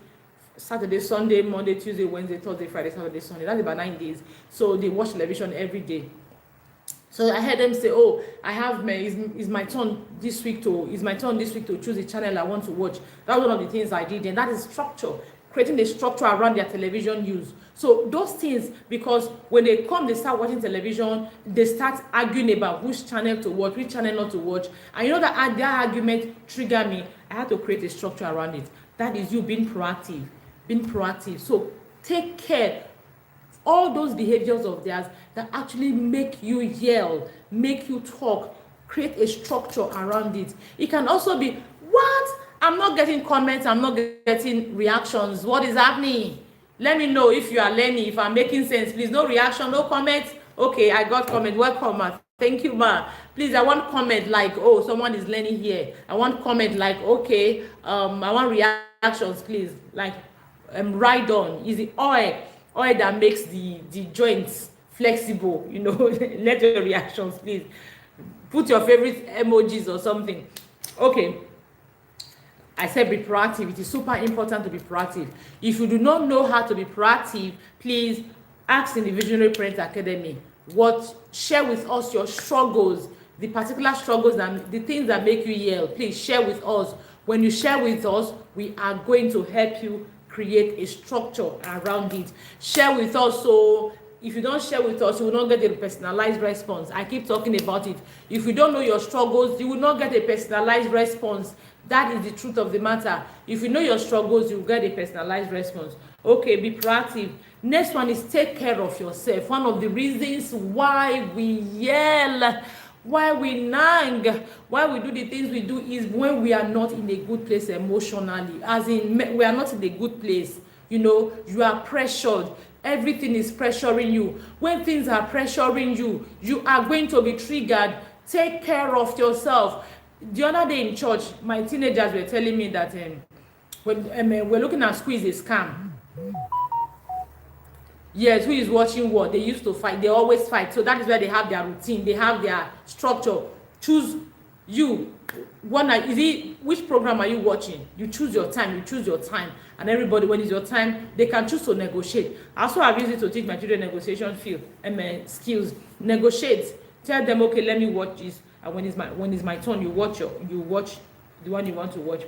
[SPEAKER 1] Saturday, Sunday, Monday, Tuesday, Wednesday, Thursday, Friday, Saturday, Sunday. That's about 9 days. So they watch television every day. So I heard them say, oh, I have it's my turn this week to choose the channel I want to watch. That's one of the things I did, and that is structure. Creating the structure around their television use. So those things, because when they come, they start watching television, they start arguing about which channel to watch, which channel not to watch. And you know that their argument triggered me. I had to create a structure around it. That is you being proactive. So take care. All those behaviors of theirs that actually make you yell, make you talk, create a structure around it. It can also be, what? I'm not getting comments, I'm not getting reactions. What is happening? Let me know if you are learning, if I'm making sense. Please, no reaction, no comments. Okay, I got comment. Welcome, ma. Thank you, ma. Please, I want comment like, oh, someone is learning here. I want comment like, okay, I want reactions, please. Like, ride on. Is it oil that makes the joints flexible? You know, let your reactions, please. Put your favorite emojis or something. Okay. I said be proactive. It is super important to be proactive. If you do not know how to be proactive, please ask in the Visionary Parent Academy. Share with us your struggles, the particular struggles and the things that make you yell. Please share with us. When you share with us, we are going to help you create a structure around it. Share with us. So if you don't share with us, you will not get a personalized response. I keep talking about it. If you don't know your struggles, you will not get a personalized response. That is the truth of the matter. If you know your struggles, you will get a personalized response. Okay, be proactive. Next one is take care of yourself. One of the reasons why we yell, why we nag, why we do the things we do is when we are not in a good place emotionally. As in, we are not in a good place. You know, you are pressured. Everything is pressuring you. When things are pressuring you, you are going to be triggered. Take care of yourself. The other day in church, my teenagers were telling me that when we're looking at Squeeze a scam. Yes, who is watching what? They used to fight. They always fight. So that is where they have their routine. They have their structure. Choose you. Which program are you watching? You choose your time. You choose your time. And everybody, when it's your time, they can choose to negotiate. Also, I've used it to teach my children negotiation skills. Negotiate. Tell them, okay, let me watch this. And when it's my turn, you watch the one you want to watch.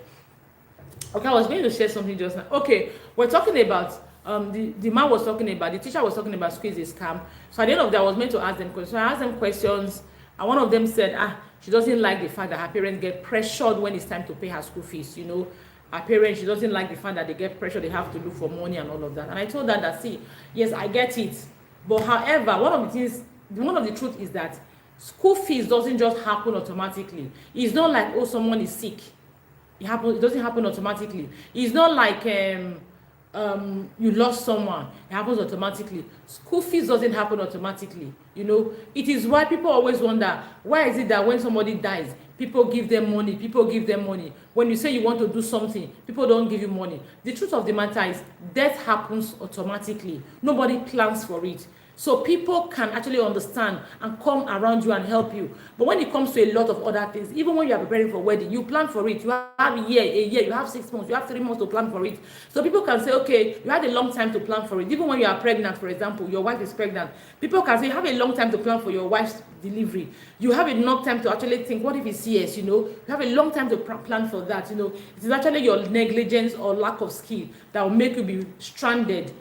[SPEAKER 1] Okay, I was going to share something just now. Okay, we're talking about the man was talking about, the teacher was talking about Squeeze a scam. So at the end of that, I was meant to ask them questions. So I asked them questions, and one of them said, she doesn't like the fact that her parents get pressured when it's time to pay her school fees. You know, her parents, she doesn't like the fact that they get pressured, they have to look for money and all of that. And I told her that, see, yes, I get it. But however, one of the truth is that school fees doesn't just happen automatically. It's not like, oh, someone is sick. It doesn't happen automatically. It's not like you lost someone. It happens automatically. School fees doesn't happen automatically. You know, it is why people always wonder, why is it that when somebody dies, people give them money, when you say you want to do something, people don't give you money. The truth of the matter is death happens automatically. Nobody plans for it. So people can actually understand and come around you and help you. But when it comes to a lot of other things, even when you are preparing for wedding, you plan for it. You have a year, you have 6 months, you have 3 months to plan for it. So people can say, okay, you had a long time to plan for it. Even when you are pregnant, for example, your wife is pregnant. People can say you have a long time to plan for your wife's delivery. You have enough time to actually think, what if it's CS, you know? You have a long time to plan for that, you know? It is actually your negligence or lack of skill that will make you be stranded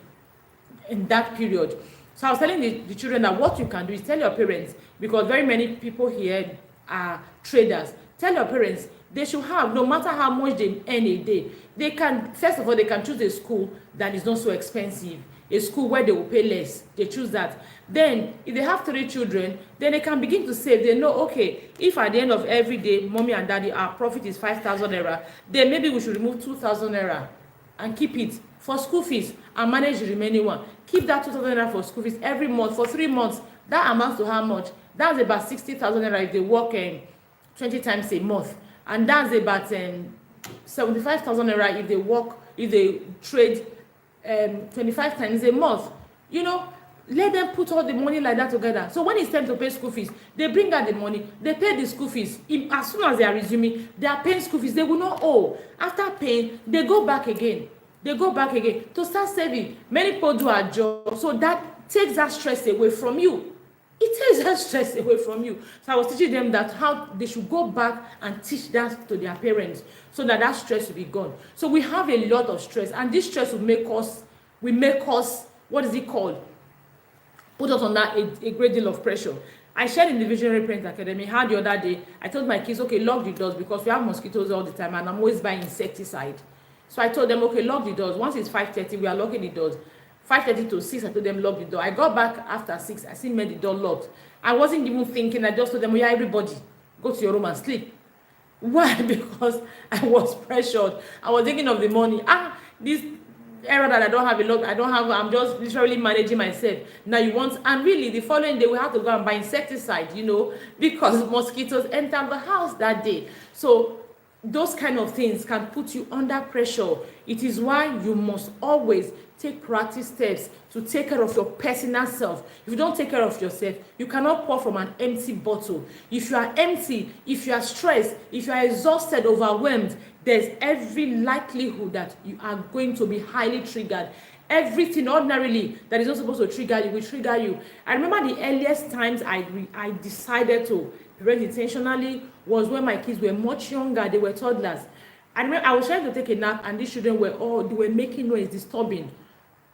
[SPEAKER 1] in that period. So I was telling the children that what you can do is tell your parents, because very many people here are traders. Tell your parents they should have, no matter how much they earn a day, they can, first of all, they can choose a school that is not so expensive, a school where they will pay less. They choose that. Then, if they have 3 children, then they can begin to save. They know, okay, if at the end of every day, mommy and daddy, our profit is 5,000 naira, then maybe we should remove 2,000 naira and keep it for school fees and manage the remaining one. Keep that 2,000 naira for school fees every month for 3 months. That amounts to how much? That's about 60,000 naira if they work 20 times a month, and that's about 75,000 naira if they trade 25 times a month. You know, let them put all the money like that together. So when it's time to pay school fees, they bring out the money, they pay the school fees. As soon as they are resuming, they are paying school fees. They will not owe. After paying, they go back again. To start saving. Many people do a job, so that takes that stress away from you. It takes that stress away from you. So I was teaching them that how they should go back and teach that to their parents so that stress will be gone. So we have a lot of stress, and this stress will make us, what is it called? Put us under a great deal of pressure. I shared in the Visionary Parents Academy how the other day I told my kids, okay, lock the doors because we have mosquitoes all the time and I'm always buying insecticide. So I told them, okay, lock the doors. Once it's 5:30, we are locking the doors. 5:30 to 6, I told them lock the door. I got back after 6, I still made the door locked. I wasn't even thinking, I just told them, oh yeah, everybody, go to your room and sleep. Why? Because I was pressured. I was thinking of the money. This error that I don't have, I'm just literally managing myself. Now you want, and really the following day we have to go and buy insecticide, you know, because mosquitoes entered the house that day. So those kind of things can put you under pressure. It is why you must always take proactive steps to take care of your personal self. If you don't take care of yourself, you cannot pour from an empty bottle. If you are empty, if you are stressed, if you are exhausted, overwhelmed, there's every likelihood that you are going to be highly triggered. Everything ordinarily that is not supposed to trigger you will trigger you. I remember the earliest times I decided to parent intentionally was when my kids were much younger. They were toddlers. I remember I was trying to take a nap, and these children they were making noise, disturbing,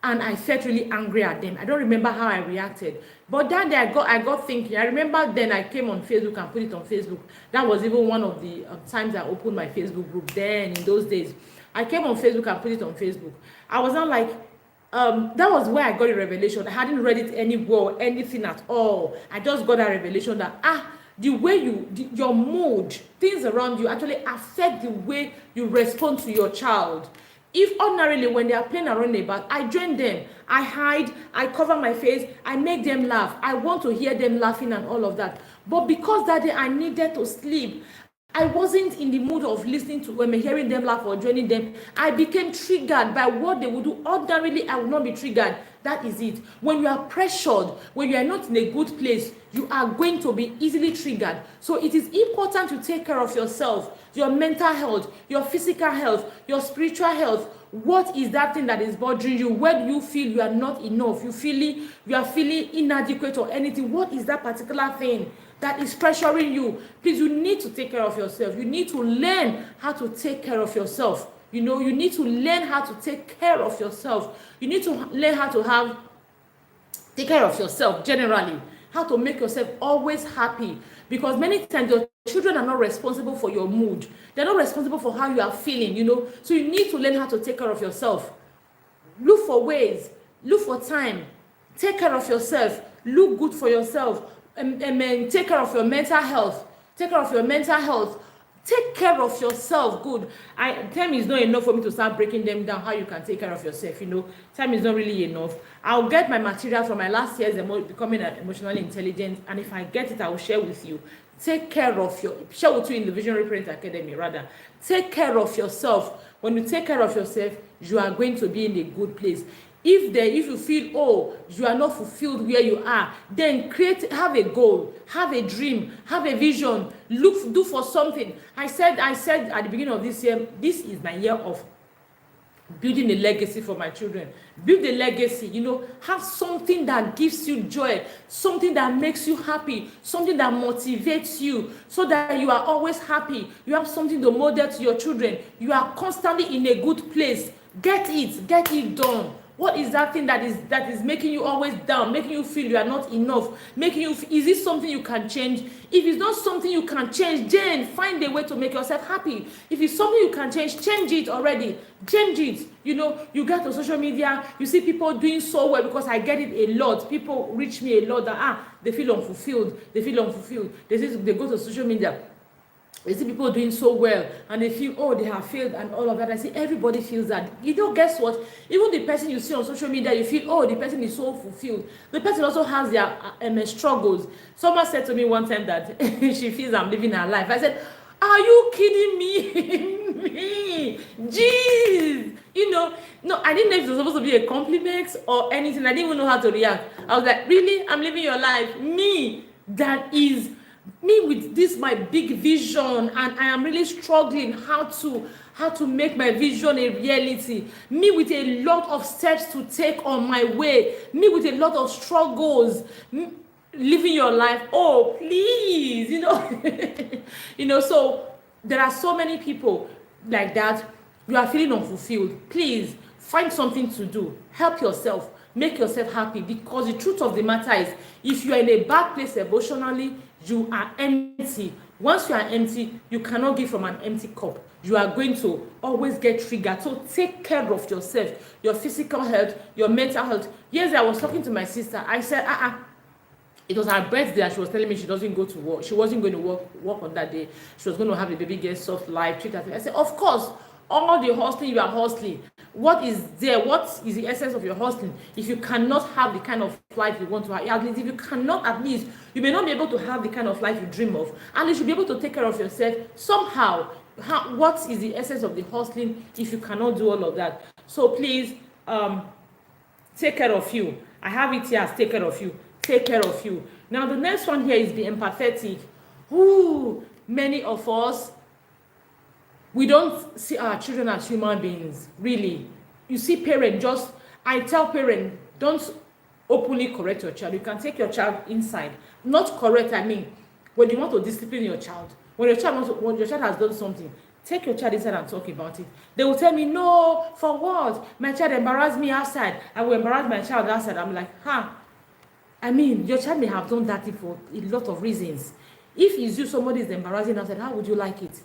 [SPEAKER 1] and I felt really angry at them. I don't remember how I reacted, but that day I got thinking. I remember then I came on Facebook and put it on Facebook. That was even one of the times I opened my Facebook group. Then in those days, I came on Facebook and put it on Facebook. I was not like, that was where I got a revelation. I hadn't read it anywhere, anything at all. I just got a revelation that the way your mood, things around you actually affect the way you respond to your child. If ordinarily when they are playing around the back, I join them, I hide, I cover my face, I make them laugh. I want to hear them laughing and all of that. But because that day I needed to sleep, I wasn't in the mood of listening to them, hearing them laugh or joining them. I became triggered by what they would do. Ordinarily, I would not be triggered. That is it. When you are pressured, when you are not in a good place, you are going to be easily triggered. So it is important to take care of yourself, your mental health, your physical health, your spiritual health. What is that thing that is bothering you? Where do you feel you are not enough? You are feeling inadequate or anything? What is that particular thing that is pressuring you? Please, you need to take care of yourself. You need to learn how to take care of yourself. You need to learn how to take care of yourself. You need to learn how to take care of yourself generally. How to make yourself always happy. Because many times your children are not responsible for your mood. They're not responsible for how you are feeling, So you need to learn how to take care of yourself. Look for ways. Look for time. Take care of yourself. Look good for yourself. Take care of your mental health. Take care of your mental health. Take care of yourself. Good. Time is not enough for me to start breaking them down how you can take care of yourself. Time is not really enough. I'll get my material from my last year's becoming emotionally intelligent, and if I get it, I will share with you. Share with you in the Visionary Parent Academy rather. Take care of yourself. When you take care of yourself, you are going to be in a good place. If you feel you are not fulfilled where you are, then have a goal, have a dream, have a vision, do for something. I said at the beginning of this year, this is my year of building a legacy for my children. Build a legacy, have something that gives you joy, something that makes you happy, something that motivates you so that you are always happy. You have something to model to your children. You are constantly in a good place. Get it done. What is that thing that is making you always down, making you feel you are not enough, is it something you can change? If it's not something you can change, then find a way to make yourself happy. If it's something you can change it already. Change it. You get to social media, you see people doing so well, because I get it a lot. People reach me a lot that they feel unfulfilled. They go to social media. You see people doing so well and they feel, they have failed and all of that. I see everybody feels that. Guess what? Even the person you see on social media, you feel, the person is so fulfilled. The person also has their struggles. Someone said to me one time that she feels I'm living her life. I said, are you kidding me? Jeez. No, I didn't know if it was supposed to be a compliment or anything. I didn't even know how to react. I was like, really? I'm living your life? Me with this my big vision, and I am really struggling how to make my vision a reality. Me with a lot of steps to take on my way. Me with a lot of struggles. Living your life. Oh, please, So there are so many people like that. You are feeling unfulfilled. Please find something to do. Help yourself. Make yourself happy, because the truth of the matter is, if you are in a bad place emotionally, you are empty. Once you are empty, you cannot give from an empty cup. You are going to always get triggered. So take care of yourself, your physical health, your mental health. Yes, I was talking to my sister. I said, it was her birthday, and she was telling me she doesn't go to work. She wasn't going to work on that day. She was going to have the baby get soft life, treat her. I said, of course, all the hustling you are hustling. What is there? What is the essence of your hustling? If you cannot have the kind of life you want to have, at least if you cannot, at least you may not be able to have the kind of life you dream of. At least you'll be able to take care of yourself somehow. What is the essence of the hustling if you cannot do all of that? So please, take care of you. I have it here as take care of you. Take care of you. Now the next one here is be empathetic. Many of us, we don't see our children as human beings, really. You see I tell parents, don't openly correct your child. You can take your child inside. Not correct, when you want to discipline your child. When your child has done something, Take your child inside and talk about it. They will tell me, no, for what? My child embarrassed me outside. I will embarrass my child outside. I'm like, I mean, your child may have done that for a lot of reasons. If it's you, somebody is embarrassing outside, how would you like it?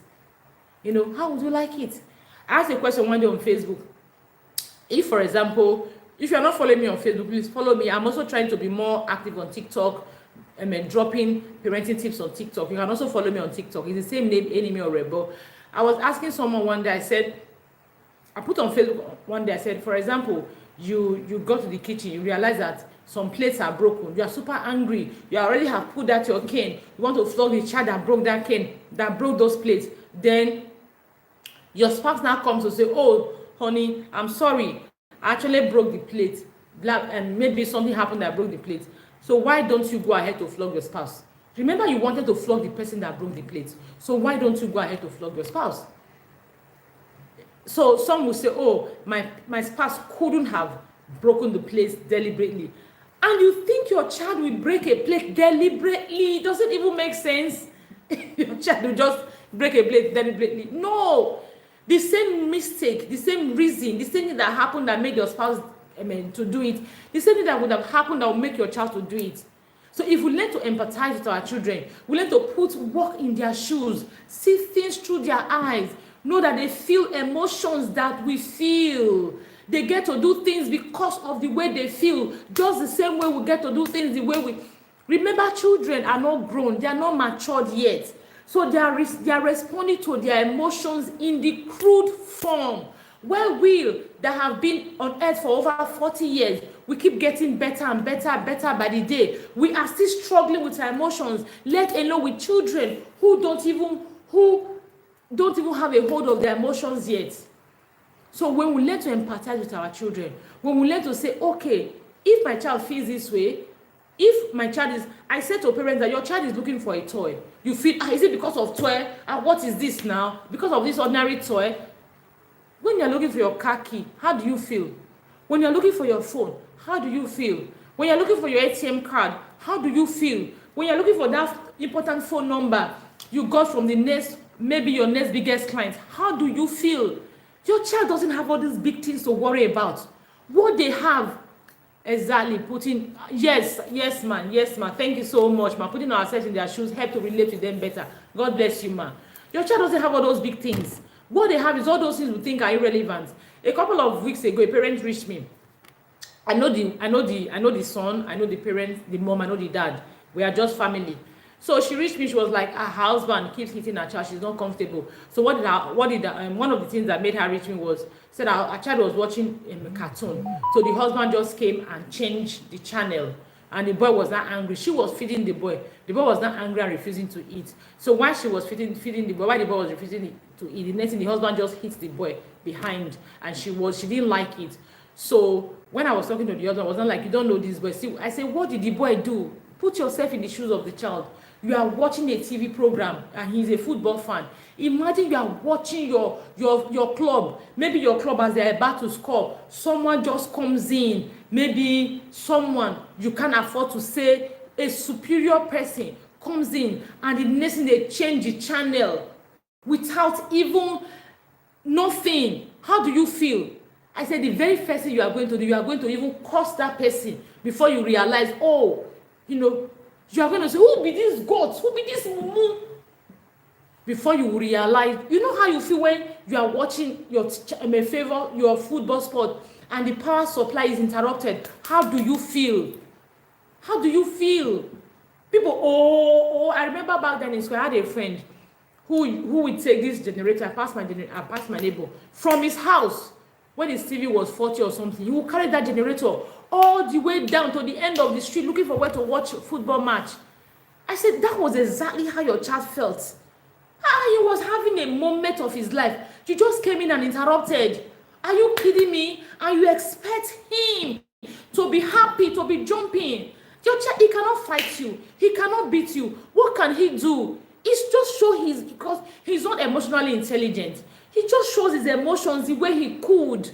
[SPEAKER 1] How would you like it? I asked a question one day on Facebook. If, for example, if you're not following me on Facebook, please follow me. I'm also trying to be more active on TikTok. Dropping parenting tips on TikTok. You can also follow me on TikTok. It's the same name, Enemy or Rebel. I was asking someone one day, I put on Facebook one day, I said, for example, you go to the kitchen, you realize that some plates are broken. You are super angry. You already have pulled out your cane. You want to flog the child that broke that cane, that broke those plates. Then your spouse now comes to say, oh, honey, I'm sorry. I actually broke the plate. And maybe something happened that broke the plate. So why don't you go ahead to flog your spouse? Remember, you wanted to flog the person that broke the plate. So why don't you go ahead to flog your spouse? So some will say, oh, my spouse couldn't have broken the plate deliberately. And you think your child will break a plate deliberately? Does it even make sense? Your child will just break a plate deliberately. No. The same mistake, the same reason, the same thing that happened that made your spouse to do it, the same thing that would have happened that will make your child to do it. So if we learn to empathize with our children, we learn to walk in their shoes, see things through their eyes, know that they feel emotions that we feel. They get to do things because of the way they feel, just the same way we get to do things the way we... Remember, children are not grown, they are not matured yet. So they are responding to their emotions in the crude form. Where we that have been on earth for over 40 years, we keep getting better and better by the day. We are still struggling with our emotions, let alone with children who don't even have a hold of their emotions yet. So when we learn to empathize with our children, when we learn to say, okay, if my child feels this way, if my child is, I said to parents that your child is looking for a toy. You feel, is it because of toy? What is this now? Because of this ordinary toy? When you're looking for your car key, how do you feel? When you're looking for your phone, how do you feel? When you're looking for your ATM card, how do you feel? When you're looking for that important phone number you got from maybe your next biggest client, how do you feel? Your child doesn't have all these big things to worry about. What they have, exactly, putting, yes, ma, thank you so much, ma. Putting ourselves in their shoes help to relate to them better. God bless you, ma. Your child doesn't have all those big things. What they have is all those things we think are irrelevant. A couple of weeks ago, a parent reached me. I know the son, I know the parents, the mom, I know the dad. We are just family. So she reached me. She was like, her husband keeps hitting her child. She's not comfortable. So one of the things that made her reach me was, said her child was watching a cartoon. So the husband just came and changed the channel. And the boy was not angry. She was feeding the boy. The boy was not angry and refusing to eat. So while she was feeding the boy, while the boy was refusing to eat, the next thing the husband just hit the boy behind, and she didn't like it. So when I was talking to the husband, I was not like, you don't know this boy. See, I said, what did the boy do? Put yourself in the shoes of the child. You are watching a TV program and he's a football fan. Imagine you are watching your club. Maybe your club, as they're about to score, someone just comes in. Maybe someone you can't afford to say, a superior person comes in, and the next thing they change the channel without even nothing. How do you feel? I said the very first thing you are going to do, you are going to even curse that person before you realize, oh, you are going to say, who be these goats? Who be this mumu? Before you realize, you know how you feel when you are watching your football sport and the power supply is interrupted. How do you feel? How do you feel? People, I remember back then in school, I had a friend who would take this generator, I passed my neighbor, from his house when his TV was 40 or something. He would carry that generator all the way down to the end of the street looking for where to watch a football match. I said, that was exactly how your child felt. He was having a moment of his life. You just came in and interrupted. Are you kidding me? And you expect him to be happy, to be jumping. Your child, he cannot fight you. He cannot beat you. What can he do? It's just show because he's not emotionally intelligent. He just shows his emotions the way he could.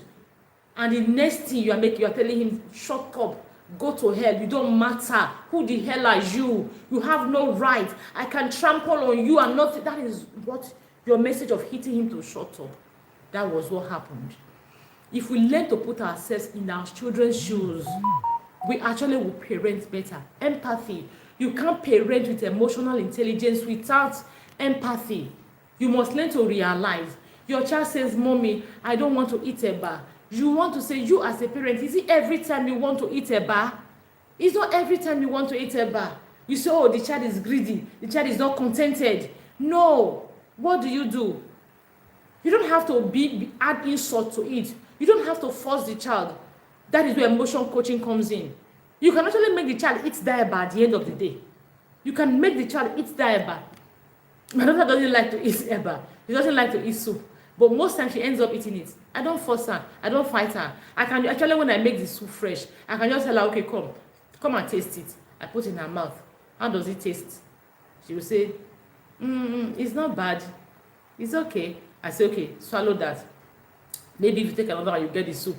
[SPEAKER 1] And the next thing you are telling him, shut up, go to hell, you don't matter. Who the hell are you? You have no right. I can trample on you and not. That is what your message of hitting him to shut up. That was what happened. If we learn to put ourselves in our children's shoes, we actually will parent better. Empathy. You can't parent with emotional intelligence without empathy. You must learn to realize. Your child says, Mommy, I don't want to eat eba. You want to say, you as a parent, is it every time you want to eat eba? It's not every time you want to eat eba. You say, oh, the child is greedy. The child is not contented. No. What do? You don't have to add insult to it. You don't have to force the child. That is where emotion coaching comes in. You can actually make the child eat eba at the end of the day. You can make the child eat eba. My daughter doesn't like to eat eba. She doesn't like to eat soup. But most times she ends up eating it. I don't force her. I don't fight her. I can actually, when I make the soup fresh, I can just tell her, okay, come and taste it. I put it in her mouth. How does it taste? She will say, it's not bad. It's okay. I say, okay, swallow that. Maybe if you take another one, you get the soup.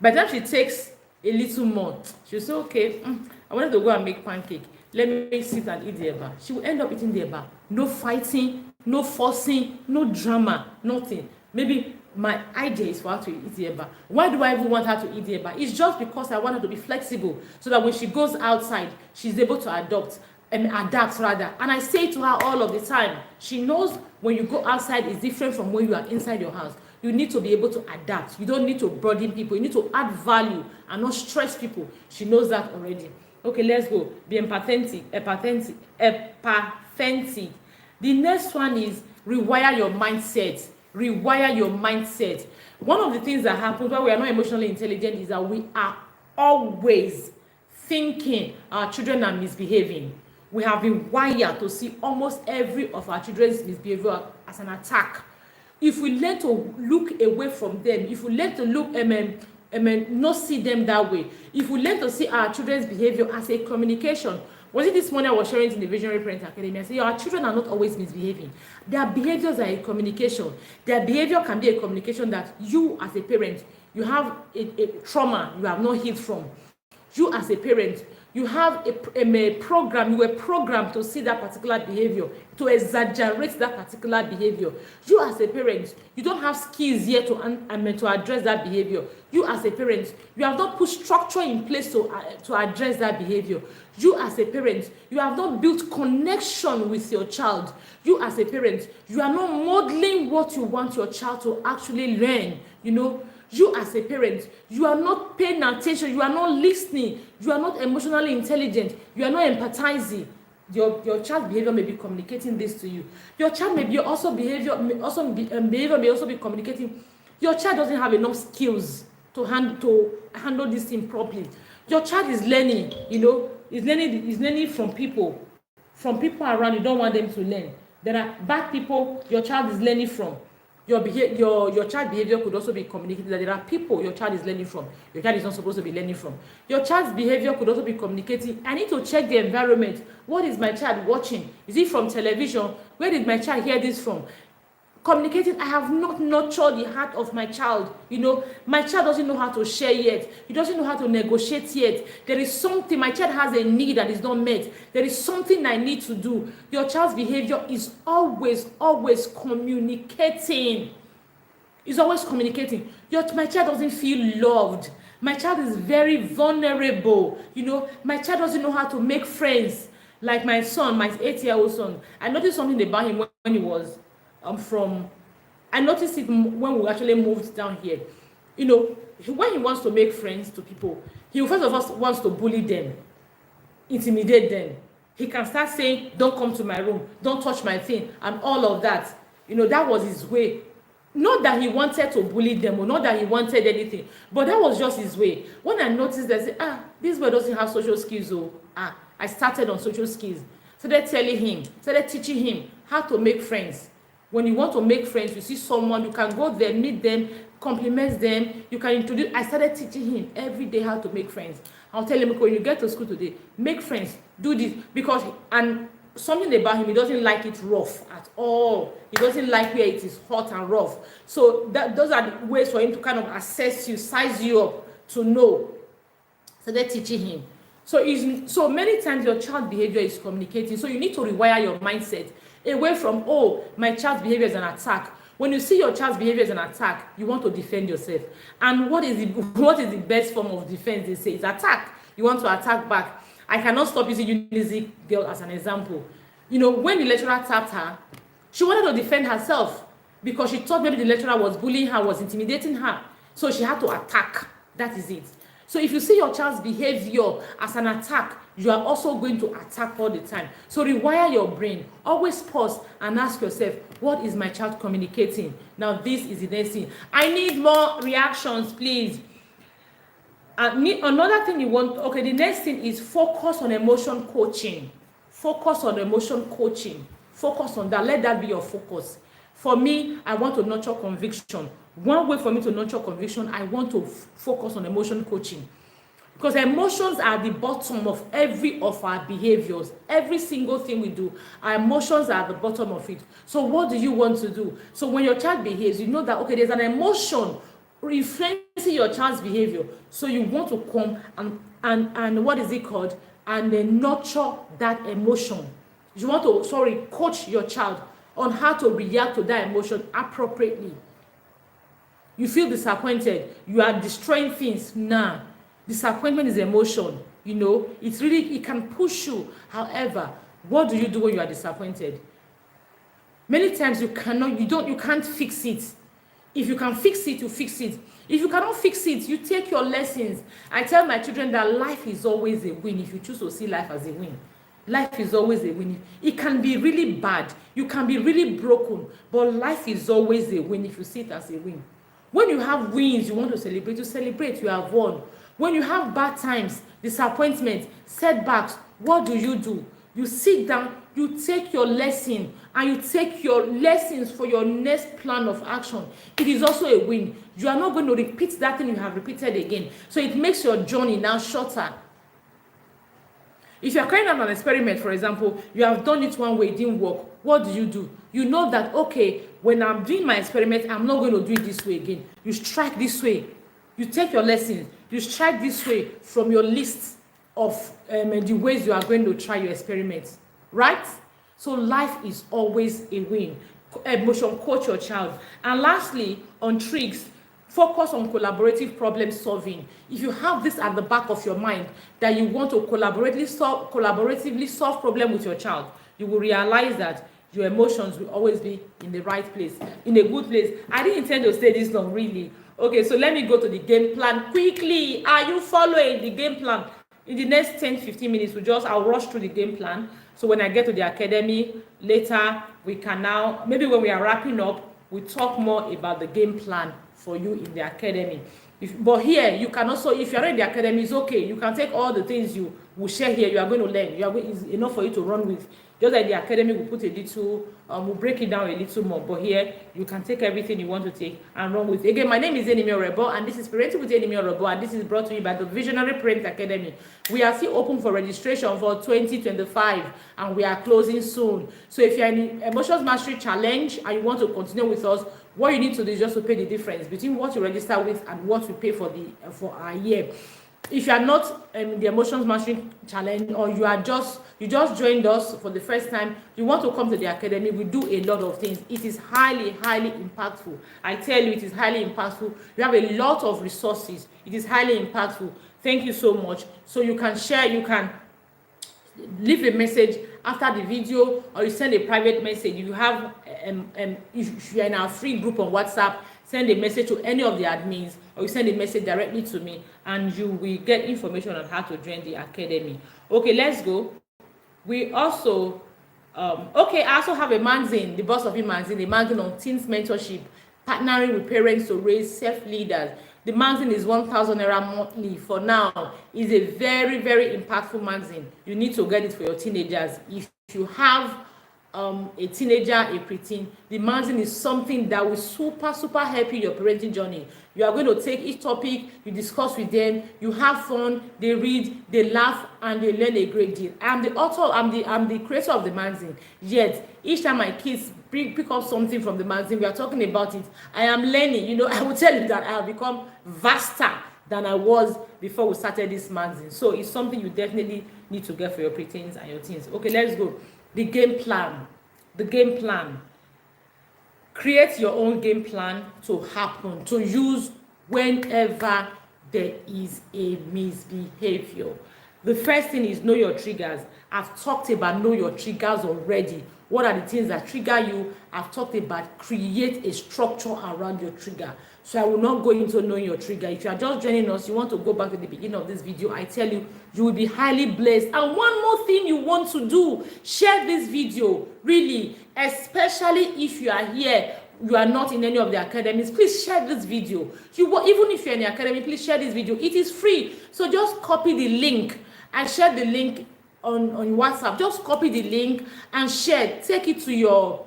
[SPEAKER 1] By the time she takes a little more, she'll say, okay, I wanted to go and make pancake. Let me sit and eat the eba. She will end up eating the eba. No fighting, no forcing, no drama, nothing. Maybe my idea is for her to eat the eba. Why do I even want her to eat the eba? It's just because I want her to be flexible so that when she goes outside, she's able to adapt. And I say to her all of the time, she knows when you go outside is different from when you are inside your house. You need to be able to adapt. You don't need to burden people. You need to add value and not stress people. She knows that already. Okay, let's go. Be empathetic. The next one is rewire your mindset. Rewire your mindset. One of the things that happens when we are not emotionally intelligent is that we are always thinking our children are misbehaving. We have been wired to see almost every of our children's misbehavior as an attack. If we learn to look away from them, if we learn to look not see them that way, if we learn to see our children's behavior as a communication. Was it this morning I was sharing in the Visionary Parent Academy? I said, our children are not always misbehaving. Their behaviors are a communication. Their behavior can be a communication that you as a parent, you have a trauma you have not healed from. You as a parent, you have a program, you were programmed to see that particular behavior, to exaggerate that particular behavior. You as a parent, you don't have skills yet to address that behavior. You as a parent, you have not put structure in place to address that behavior. You as a parent, you have not built connection with your child. You as a parent, you are not modeling what you want your child to actually learn, You as a parent, you are not paying attention, you are not listening, you are not emotionally intelligent, you are not empathizing. Your child's behavior may be communicating this to you. Your child may behavior may also be communicating. Your child doesn't have enough skills to handle this thing properly. Your child is learning, is learning from people around. You don't want them to learn. There are bad people your child is learning from. Your child behavior could also be communicated that there are people your child is learning from. Your child is not supposed to be learning from. Your child's behavior could also be communicating. I need to check the environment. What is my child watching? Is it from television? Where did my child hear this from? Communicating, I have not nurtured the heart of my child. My child doesn't know how to share yet. He doesn't know how to negotiate yet. There is something, my child has a need that is not met. There is something I need to do. Your child's behavior is always communicating. It's always communicating. My child doesn't feel loved. My child is very vulnerable. My child doesn't know how to make friends. Like my son, my 8-year-old son. I noticed something about him when he was I noticed it when we actually moved down here. When he wants to make friends to people, he first of all wants to bully them, intimidate them. He can start saying, don't come to my room, don't touch my thing, and all of that. That was his way. Not that he wanted to bully them or not that he wanted anything, but that was just his way. When I noticed that, I said, this boy doesn't have social skills. I started on social skills. Started telling him, started teaching him how to make friends. When you want to make friends, you see someone, you can go there, meet them, compliment them, you can introduce. I started teaching him every day how to make friends. I'll tell him, when you get to school today, make friends, do this. And something about him, he doesn't like it rough at all. He doesn't like where it is hot and rough. So those are the ways for him to kind of assess you, size you up, to know. So they're teaching him. So many times your child behavior is communicating. So you need to rewire your mindset. Away from, oh, my child's behavior is an attack. When you see your child's behavior as an attack, you want to defend yourself. And what is the best form of defense? They say it's attack. You want to attack back. I cannot stop using Unizik girl as an example. You know, when the lecturer tapped her, she wanted to defend herself because she thought maybe the lecturer was bullying her, was intimidating her. So she had to attack. That is it. So if you see your child's behavior as an attack, you are also going to attack all the time. So rewire your brain. Always pause and ask yourself, what is my child communicating? Now this is the next thing. I need more reactions, please. Another thing you want, okay, the next thing is focus on emotion coaching. Focus on emotion coaching. Focus on that. Let that be your focus. For me, I want to nurture conviction. One way for me to nurture conviction, I want to focus on emotion coaching. Because emotions are the bottom of every of our behaviors. Every single thing we do, our emotions are at the bottom of it. So what do you want to do? So when your child behaves, you know that, okay, there's an emotion influencing your child's behavior. So you want to come and what is it called? And then nurture that emotion. You want to, coach your child on how to react to that emotion appropriately. You feel disappointed, you are destroying things. Nah, disappointment is emotion. You know, it can push you. However, what do you do when you are disappointed? Many times you can't fix it. If you can fix it, you fix it. If you cannot fix it, you take your lessons. I tell my children that life is always a win if you choose to see life as a win. Life is always a win. It can be really bad. You can be really broken. But life is always a win if you see it as a win. When you have wins, you want to celebrate. You celebrate, you have won. When you have bad times, disappointments, setbacks, what do? You sit down, you take your lesson, and you take your lessons for your next plan of action. It is also a win. You are not going to repeat that thing you have repeated again. So it makes your journey now shorter. If you are carrying out an experiment, for example, you have done it one way, it didn't work. What do? You know that, okay, when I'm doing my experiment, I'm not going to do it this way again. You strike this way. You take your lessons. You strike this way from your list of the ways you are going to try your experiments. Right? So life is always a win. Emotion coach your child. And lastly, on tricks, focus on collaborative problem solving. If you have this at the back of your mind that you want to collaboratively solve problem with your child, you will realize that your emotions will always be in the right place, in a good place. I didn't intend to stay this long, really. Okay, so let me go to the game plan quickly. Are you following the game plan? In the next 10-15 minutes, I'll rush through the game plan. So when I get to the academy later, we can now, maybe when we are wrapping up, we talk more about the game plan for you in the academy. But here, you can also, if you're in the academy, it's okay. You can take all the things you will share here. You are going to learn. It's enough for you to run with. Just like the academy, will put a little, we'll break it down a little more. But here, you can take everything you want to take and run with. Again, my name is Enimi Orebo, and this is Parenting with Enimi Orebo, and this is brought to you by the Visionary Parent Academy. We are still open for registration for 2025, and we are closing soon. So if you're in Emotions Mastery Challenge and you want to continue with us, what you need to do is just to pay the difference between what you register with and what you pay for our year. If you are not in the Emotions Mastery Challenge, or you just joined us for the first time, you want to come to the academy, we do a lot of things. It is highly, highly impactful. I tell you, it is highly impactful. You have a lot of resources. It is highly impactful. Thank you so much. So you can share, you can leave a message after the video, or you send a private message. You have, if you are in our free group on WhatsApp, send a message to any of the admins, or you send a message directly to me, and you will get information on how to join the academy. Okay, let's go. We also, I also have a magazine, the Boss of It magazine, a magazine on teens mentorship, partnering with parents to raise self-leaders. The magazine is 1,000 naira monthly for now. It's a very, very impactful magazine. You need to get it for your teenagers. If you have a teenager, a preteen, the magazine is something that will super help you in your parenting journey. You are going to take each topic, you discuss with them, you have fun, they read, they laugh, and they learn a great deal. I'm the author, I'm the creator of the magazine. Yet each time my kids pick up something from the magazine, we are talking about it, I am learning. I will tell you that I have become vaster than I was before we started this magazine. So it's something you definitely need to get for your preteens and your teens. Okay, let's go. The game plan. the game plan. Create your own game plan to happen, to use whenever there is a misbehavior. The first thing is know your triggers. I've talked about know your triggers already. What are the things that trigger you? I've talked about create a structure around your trigger. So I will not go into knowing your trigger. If you are just joining us, you want to go back to the beginning of this video, I tell you, you will be highly blessed. And one more thing you want to do, share this video, really, especially if you are here, you are not in any of the academies, please share this video. Even if you're in the academy, please share this video. It is free. So just copy the link and share the link on WhatsApp. Just copy the link and share. Take it to your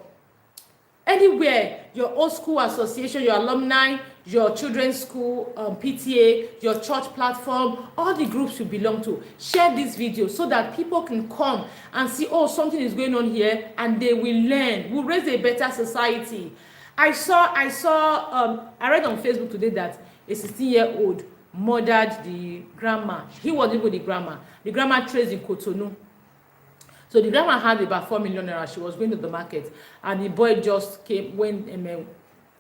[SPEAKER 1] anywhere, your old school association, your alumni, your children's school, PTA, your church platform, all the groups you belong to. Share this video so that people can come and see, oh, something is going on here, and they will learn. We'll raise a better society. I read on Facebook today that a 16-year-old murdered the grandma. He wasn't even the grandma. The grandma trades in Cotonou. So the grandma had about 4 million naira. She was going to the market, and the boy just came when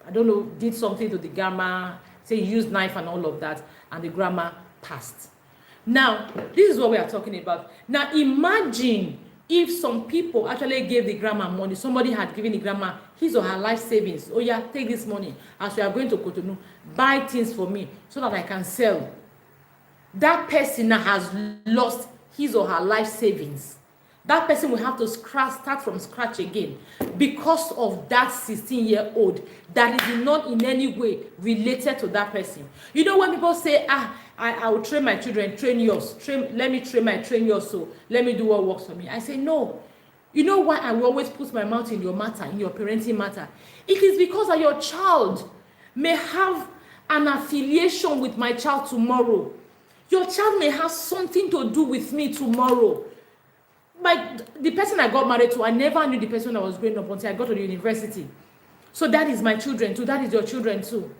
[SPEAKER 1] I don't know, did something to the grandma, say he used knife and all of that, and the grandma passed. Now, this is what we are talking about. Now, imagine if some people actually gave the grandma money. Somebody had given the grandma his or her life savings. Oh yeah, take this money as we are going to Cotonou, buy things for me so that I can sell. That person now has lost his or her life savings. That person will have to start from scratch again because of that 16-year-old that is not in any way related to that person. You know, when people say, I will train my children, train yours, let me train yours, so let me do what works for me. I say, no. You know why I will always put my mouth in your matter, in your parenting matter? It is because that your child may have an affiliation with my child tomorrow. Your child may have something to do with me tomorrow. The person I got married to, I never knew the person I was growing up until I got to the university. So that is my children too. That is your children too.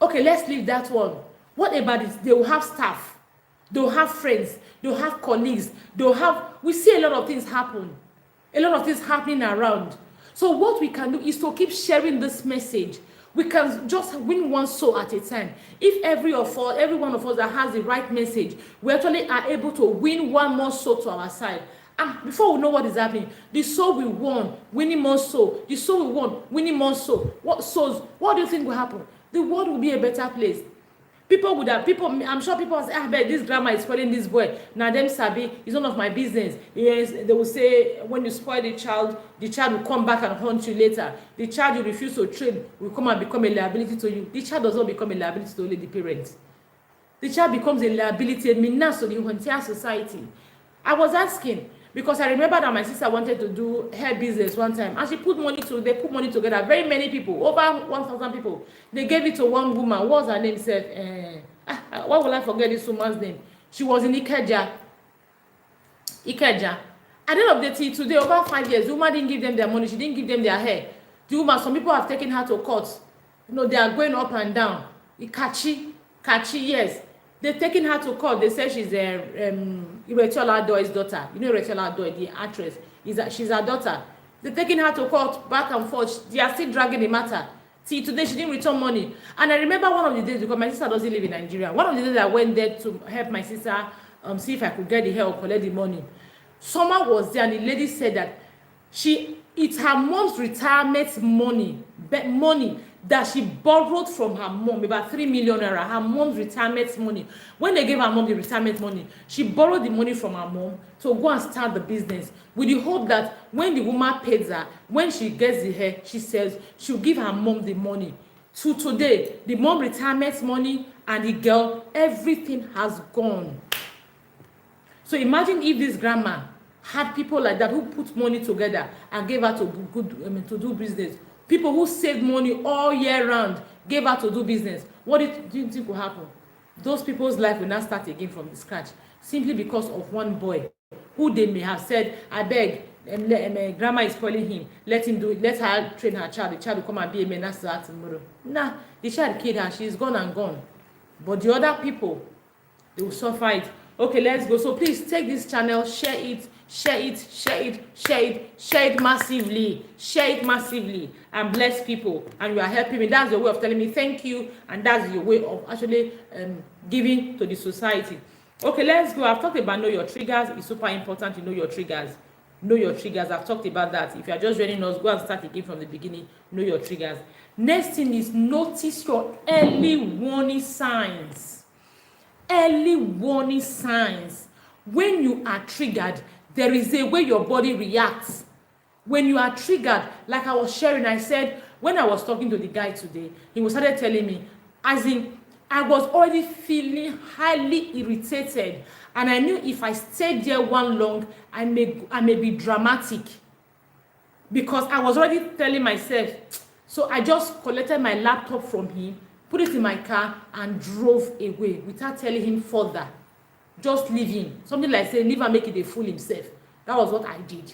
[SPEAKER 1] Okay, let's leave that one. What about it? They will have staff. They will have friends. They will have colleagues. We see a lot of things happen. A lot of things happening around. So what we can do is to keep sharing this message. We can just win one soul at a time. If every one of us that has the right message, we actually are able to win one more soul to our side. And before we know what is happening, the soul we won, winning more soul. The soul we won, winning more soul. What do you think will happen? The world will be a better place. I'm sure people will say, but this grandma is spoiling this boy. Now them sabi, it's none of my business. Yes, they will say, when you spoil the child will come back and haunt you later. The child you refuse to train will come and become a liability to you. The child does not become a liability to only the parents. The child becomes a liability, a menace to the entire society. I was asking, because I remember that my sister wanted to do hair business one time, and they put money together. Very many people, over 1,000 people. They gave it to one woman. What was her name? Said, why will I forget this woman's name? She was in Ikeja. At the end of the day, today, over 5 years, the woman didn't give them their money. She didn't give them their hair. The woman, some people have taken her to court. You know, they are going up and down. Kachi, yes. They've taken her to court. They say she's Rachel Adoy's daughter. You know Rachel Adoy, the actress. She's her daughter. They've taken her to court, back and forth. They are still dragging the matter. See, today she didn't return money. And I remember one of the days, because my sister doesn't live in Nigeria, one of the days I went there to help my sister see if I could get the hair or collect the money. Someone was there, and the lady said that it's her mom's retirement money that she borrowed from her mom, about 3 million naira, her mom's retirement money. When they gave her mom the retirement money, she borrowed the money from her mom to go and start the business with the hope that when the woman pays her, when she gets the hair, she says she'll give her mom the money. To today, the mom retirement money and the girl, everything has gone. So imagine if this grandma had people like that who put money together and gave her to do business. People who saved money all year round gave her to do business. What do you think will happen? Those people's life will now start again from the scratch, simply because of one boy who they may have said, I beg, grandma is spoiling him, let him do it, let her train her child, the child will come and be a menace to her tomorrow. The child killed her, she's gone and gone. But the other people, they will suffer it. Okay, let's go. So please take this channel, share it, share it, share it, share it, share it massively, share it massively, and bless people. And you are helping me. That's your way of telling me thank you, and that's your way of actually giving to the society. Okay, let's go. I've talked about know your triggers. It's super important to know your triggers. Know your triggers. I've talked about that. If you are just joining us, go and start again from the beginning. Know your triggers. Next thing is notice your early warning signs. Early warning signs. When you are triggered, there is a way your body reacts. When you are triggered, like I was sharing, I said, when I was talking to the guy today, he was started telling me, as in, I was already feeling highly irritated, and I knew if I stayed there one long, I may be dramatic, because I was already telling myself. So I just collected my laptop from him, put it in my car, and drove away without telling him further. Just leave him. Something like say, leave and make it a fool himself. That was what I did.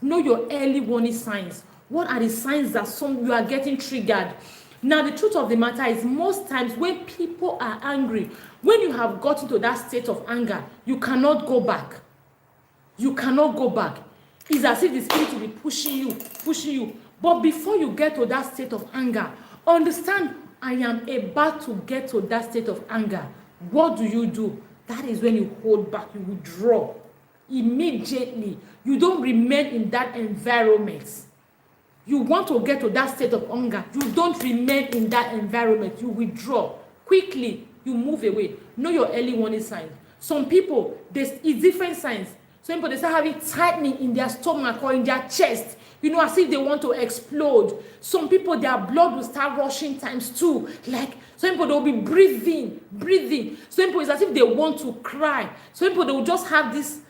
[SPEAKER 1] Know your early warning signs. What are the signs that you are getting triggered? Now, the truth of the matter is, most times when people are angry, when you have gotten to that state of anger, you cannot go back. You cannot go back. It's as if the spirit will be pushing you, pushing you. But before you get to that state of anger, understand, I am about to get to that state of anger. What do? That is when you hold back, you withdraw immediately. You don't remain in that environment. You want to get to that state of anger, you don't remain in that environment. You withdraw quickly. You move away. Know your early warning signs. Some people, it's different signs. Some people, they start having tightening in their stomach or in their chest, as if they want to explode. Some people, their blood will start rushing times 2. Like, some people, they'll be breathing. Some people, it's as if they want to cry. Some people, they will just have this,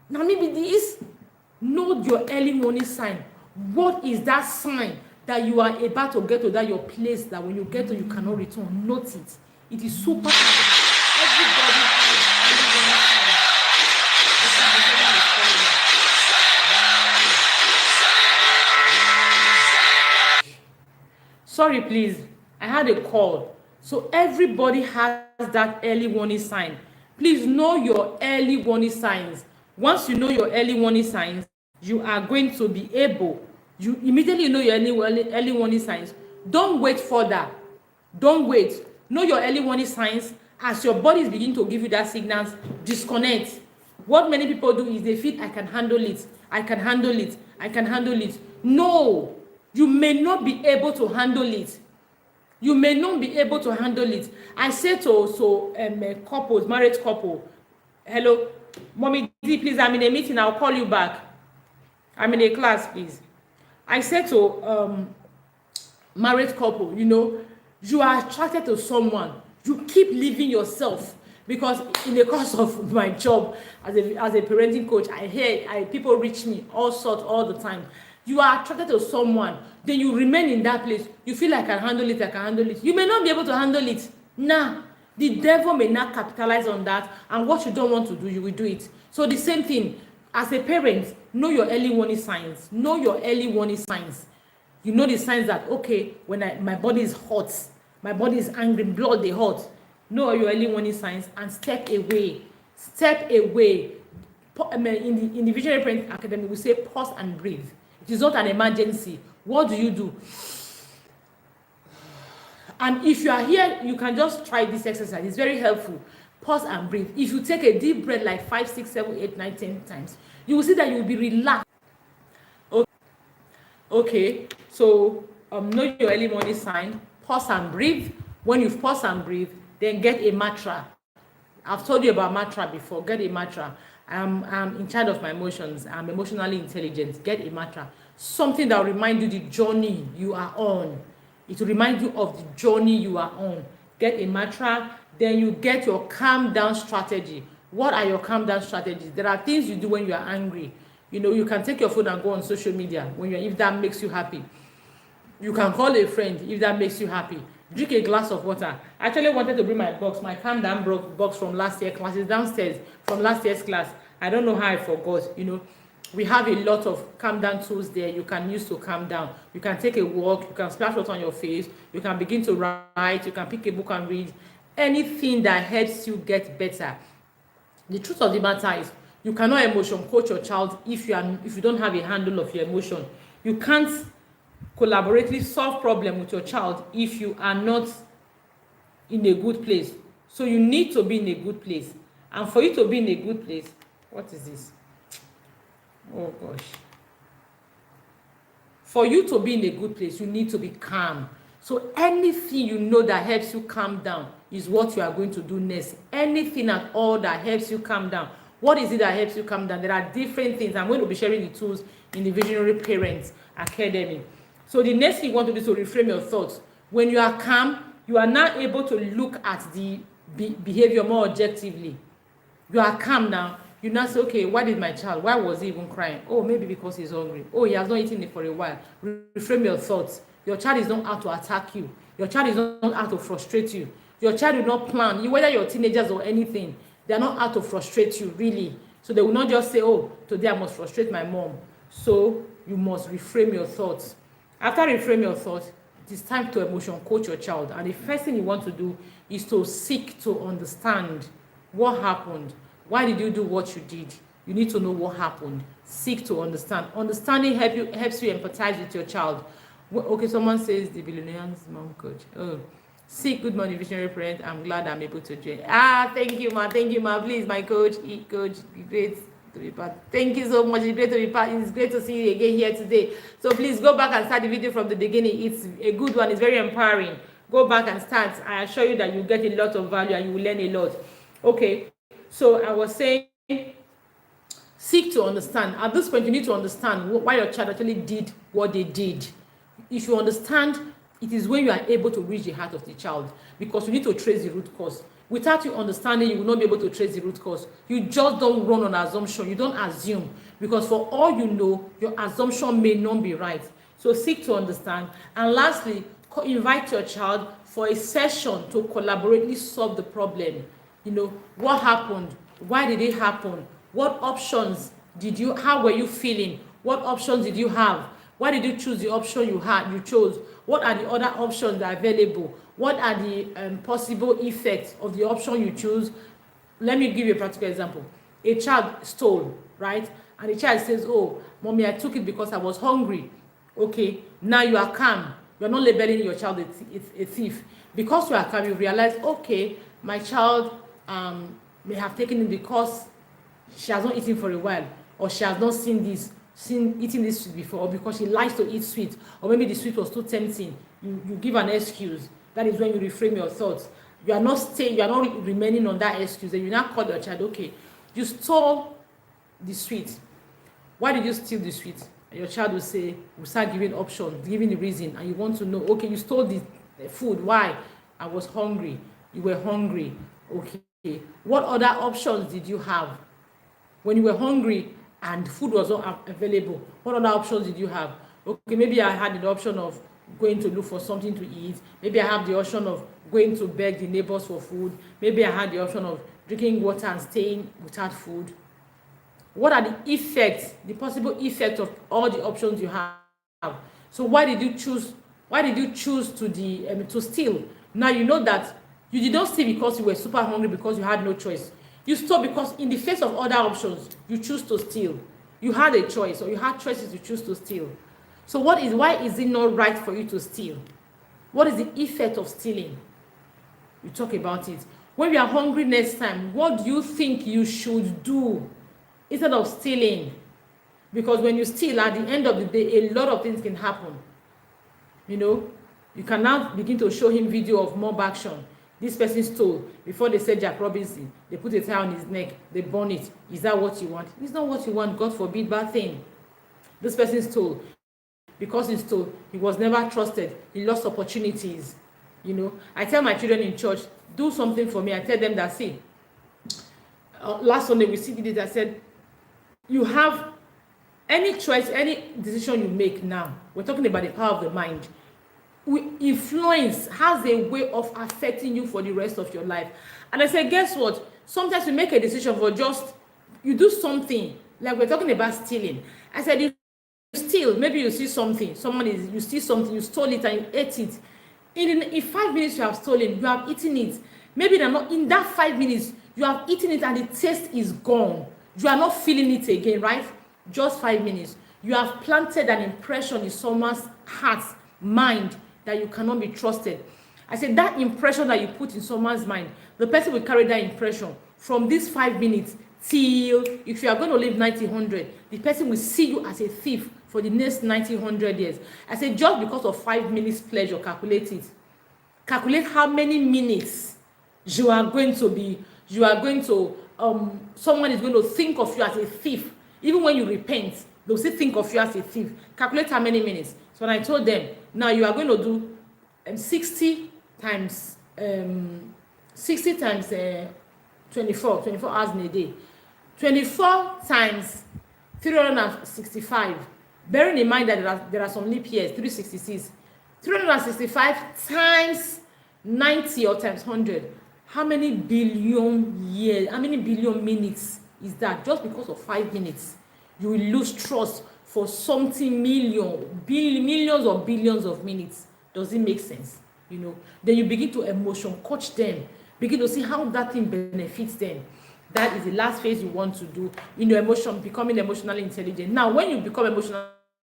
[SPEAKER 1] now maybe this. Know your early warning sign. What is that sign that you are about to get to that your place that when you get to, you cannot return? Note it. It is super important. Everybody has sorry, please. I had a call. So everybody has that early warning sign. Please know your early warning signs. Once you know your early warning signs, you are going to be able, you immediately know your early warning signs. Don't wait further. Don't wait. Know your early warning signs. As your body is beginning to give you that signals, disconnect. What many people do is they feel, I can handle it. No, you may not be able to handle it. I say to couples, married couple, hello, Mommy D, please, I'm in a meeting, I'll call you back. I'm in a class, please. I said to married couple, you are attracted to someone. You keep leaving yourself, because in the course of my job as a parenting coach, I hear people reach me all the time. You are attracted to someone, then you remain in that place. You feel like I can handle it. You may not be able to handle it. Nah, the devil may not capitalize on that, and what you don't want to do, you will do it. So the same thing, as a parent, know your early warning signs. You know the signs that, okay, when my body is hot, my body is angry, blood dey hot. Know your early warning signs and step away. In the Visionary Parenting Academy, we say pause and breathe. It is not an emergency. What do? And if you are here, you can just try this exercise. It's very helpful. Pause and breathe. If you take a deep breath like 5, 6, 7, 8, 9, 10 times, you will see that you will be relaxed. Okay, so know your early morning sign. Pause and breathe. When you've paused and breathe, then get a mantra. I've told you about mantra before. Get a mantra. I'm in charge of my emotions. I'm emotionally intelligent. Get a mantra. Something that will remind you the journey you are on. It will remind you of the journey you are on. Get a mantra. Then you get your calm down strategy. What are your calm down strategies? There are things you do when you are angry. You can take your phone and go on social media if that makes you happy. You can call a friend if that makes you happy. Drink a glass of water. I actually wanted to bring my calm down box from last year's class. It's downstairs from last year's class. I don't know how I forgot. We have a lot of calm down tools there you can use to calm down. You can take a walk. You can splash water on your face. You can begin to write. You can pick a book and read. Anything that helps you get better. The truth of the matter is, you cannot emotion coach your child if you don't have a handle of your emotion. You can't collaboratively solve problem with your child if you are not in a good place. So you need to be in a good place. And for you to be in a good place, what is this? Oh gosh. For you to be in a good place, you need to be calm. So anything you know that helps you calm down is what you are going to do next. Anything at all that helps you calm down. What is it that helps you calm down? There are different things. I'm going to be sharing the tools in the Visionary Parents Academy. So the next thing you want to do is to reframe your thoughts. When you are calm, you are now able to look at the behavior more objectively. You are calm now. You now say, okay, why was he even crying? Oh, maybe because he's hungry. Oh, he has not eaten it for a while. Reframe your thoughts. Your child is not out to attack you. Your child is not out to frustrate you. Your child will not plan. Whether you're teenagers or anything, they're not out to frustrate you, really. So they will not just say, oh, today I must frustrate my mom. So you must reframe your thoughts. After reframe your thoughts, it is time to emotion coach your child. And the first thing you want to do is to seek to understand what happened. Why did you do what you did? You need to know what happened. Seek to understand. Understanding helps you empathize with your child. Okay, someone says the billionaire's mom coach. Oh, seek good morning, visionary parent. I'm glad I'm able to join. Thank you, ma. Thank you, ma. Please, my coach, coach, great to be part. Thank you so much. It's great to be part. It's great to see you again here today. So please go back and start the video from the beginning. It's a good one. It's very empowering. Go back and start. I assure you that you get a lot of value and you will learn a lot. Okay. So I was saying, seek to understand. At this point, you need to understand why your child actually did what they did. If you understand, it is when you are able to reach the heart of the child, because you need to trace the root cause. Without you understanding, you will not be able to trace the root cause. You just don't run on assumption. You don't assume, because for all you know, your assumption may not be right. So seek to understand. And lastly, invite your child for a session to collaboratively solve the problem. You know, what happened? Why did it happen? What options did you, how were you feeling? What options did you have? Why did you choose the option you chose? What are the other options that are available? What are the possible effects of the option you choose? Let me give you a practical example. A child stole, right? And the child says, oh, mommy, I took it because I was hungry. Okay, now you are calm. You are not labeling your child a thief. Because you are calm, you realize, okay, my child may have taken it because she has not eaten for a while, or she has not seen eating this sweet before, or because she likes to eat sweet, or maybe the sweet was too tempting. You give an excuse. That is when you reframe your thoughts. You are not remaining on that excuse. And you now call your child, okay, you stole the sweet. Why did you steal the sweet? And your child will start giving options, giving the reason, and you want to know, okay, you stole the food. Why? I was hungry. You were hungry. Okay. What other options did you have when you were hungry and food was not available? What other options did you have? Okay, maybe I had the option of going to look for something to eat. Maybe I have the option of going to beg the neighbors for food. Maybe I had the option of drinking water and staying without food. What are the effects, the possible effects of all the options you have? So why did you choose to steal? Now you know that you did not steal because you were super hungry, because you had no choice. You stole because in the face of other options, you choose to steal. You had a choice, or you had choices to choose to steal. So why is it not right for you to steal? What is the effect of stealing? We talk about it. When you are hungry next time, what do you think you should do instead of stealing? Because when you steal, at the end of the day, a lot of things can happen. You know, you can now begin to show him video of mob action. This person stole. Before they said Jack Robinson, they put a tie on his neck, they burn it. Is that what you want? It's not what you want. God forbid, bad thing. This person stole. Because he stole, he was never trusted. He lost opportunities. You know, I tell my children in church, do something for me. I tell them that, see, last Sunday we did it. I said, you have any choice, any decision you make now. We're talking about the power of the mind. Influence has a way of affecting you for the rest of your life. And I said, guess what? Sometimes you make a decision for you do something, like we're talking about stealing. I said, you steal, maybe you see something, you see something, you stole it and you ate it. In 5 minutes you have stolen, you have eaten it. Maybe in that 5 minutes, You have eaten it and the taste is gone. You are not feeling it again, right? Just 5 minutes. You have planted an impression in someone's heart, mind, that you cannot be trusted. I said that impression that you put in someone's mind, the person will carry that impression from these 5 minutes till, if you are going to live 1900, the person will see you as a thief for the next 1900 years. I said just because of 5 minutes pleasure, calculate it. Calculate how many minutes someone is going to think of you as a thief. Even when you repent, they'll still think of you as a thief. Calculate how many minutes. So when I told them, now you are going to do 60 times 24 hours in a day. 24 times 365. Bearing in mind that there are some leap years, 366. 365 times 90 or times 100. How many billion years, how many billion minutes is that? Just because of 5 minutes, you will lose trust for something millions or billions of minutes. Does it make sense? You know, then you begin to emotion coach them, begin to see how that thing benefits them. That is the last phase you want to do in your emotion, becoming emotionally intelligent. Now, when you become emotionally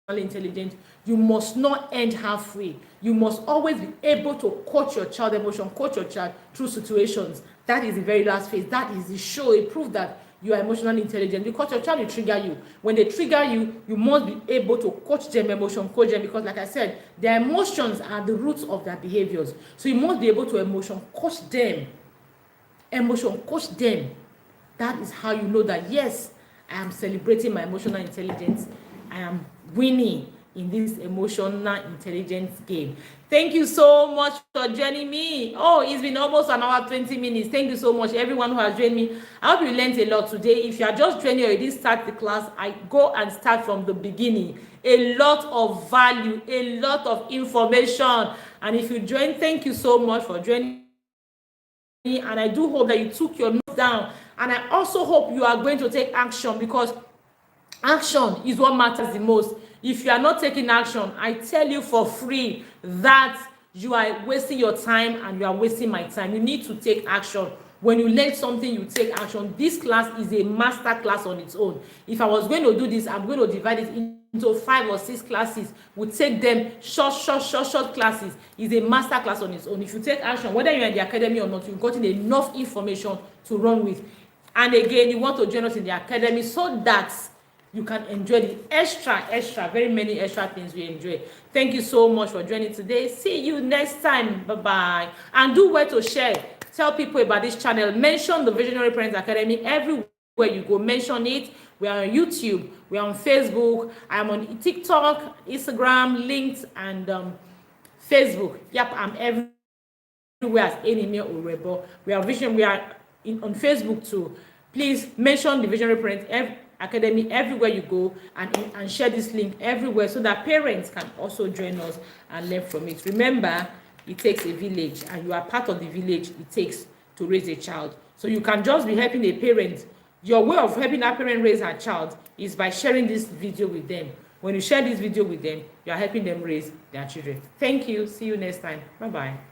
[SPEAKER 1] intelligent, you must not end halfway. You must always be able to coach your child emotion, coach your child through situations. That is the very last phase. That is the show, a proof that you are emotionally intelligent, because your child will trigger you. When they trigger you, you must be able to coach them emotion, coach them, because like I said, their emotions are the roots of their behaviors. So you must be able to emotion coach them. Emotion coach them. That is how you know that, yes, I am celebrating my emotional intelligence. I am winning in this emotional intelligence game. Thank you so much for joining me. Oh, it's been almost an hour, 20 minutes. Thank you so much, everyone who has joined me. I hope you learned a lot today. If you are just joining or you didn't start the class, I go and start from the beginning. A lot of value, a lot of information. And if you join, thank you so much for joining me. And I do hope that you took your notes down. And I also hope you are going to take action, because action is what matters the most. If you are not taking action, I tell you for free that you are wasting your time and you are wasting my time. You need to take action. When you learn something, you take action. This class is a master class on its own. If I was going to do this, I'm going to divide it into 5 or 6 classes. We'll take them short classes. It's a master class on its own. If you take action, whether you're in the academy or not, you've gotten enough information to run with. And again, you want to join us in the academy so that you can enjoy the very many extra things we enjoy. Thank you so much for joining today. See you next time. Bye-bye. And do well to share. Tell people about this channel. Mention the Visionary Parents Academy everywhere you go. Mention it. We are on YouTube. We are on Facebook. I'm on TikTok, Instagram, LinkedIn, and Facebook. Yep, I'm everywhere as Enime Orebo. We are on Facebook too. Please mention the Visionary Parents Academy everywhere you go, and share this link everywhere so that parents can also join us and learn from it. Remember, it takes a village, and you are part of the village it takes to raise a child. So you can just be helping a parent. Your way of helping that parent raise her child is by sharing this video with them. When you share this video with them, you are helping them raise their children. Thank you. See you next time. Bye-bye.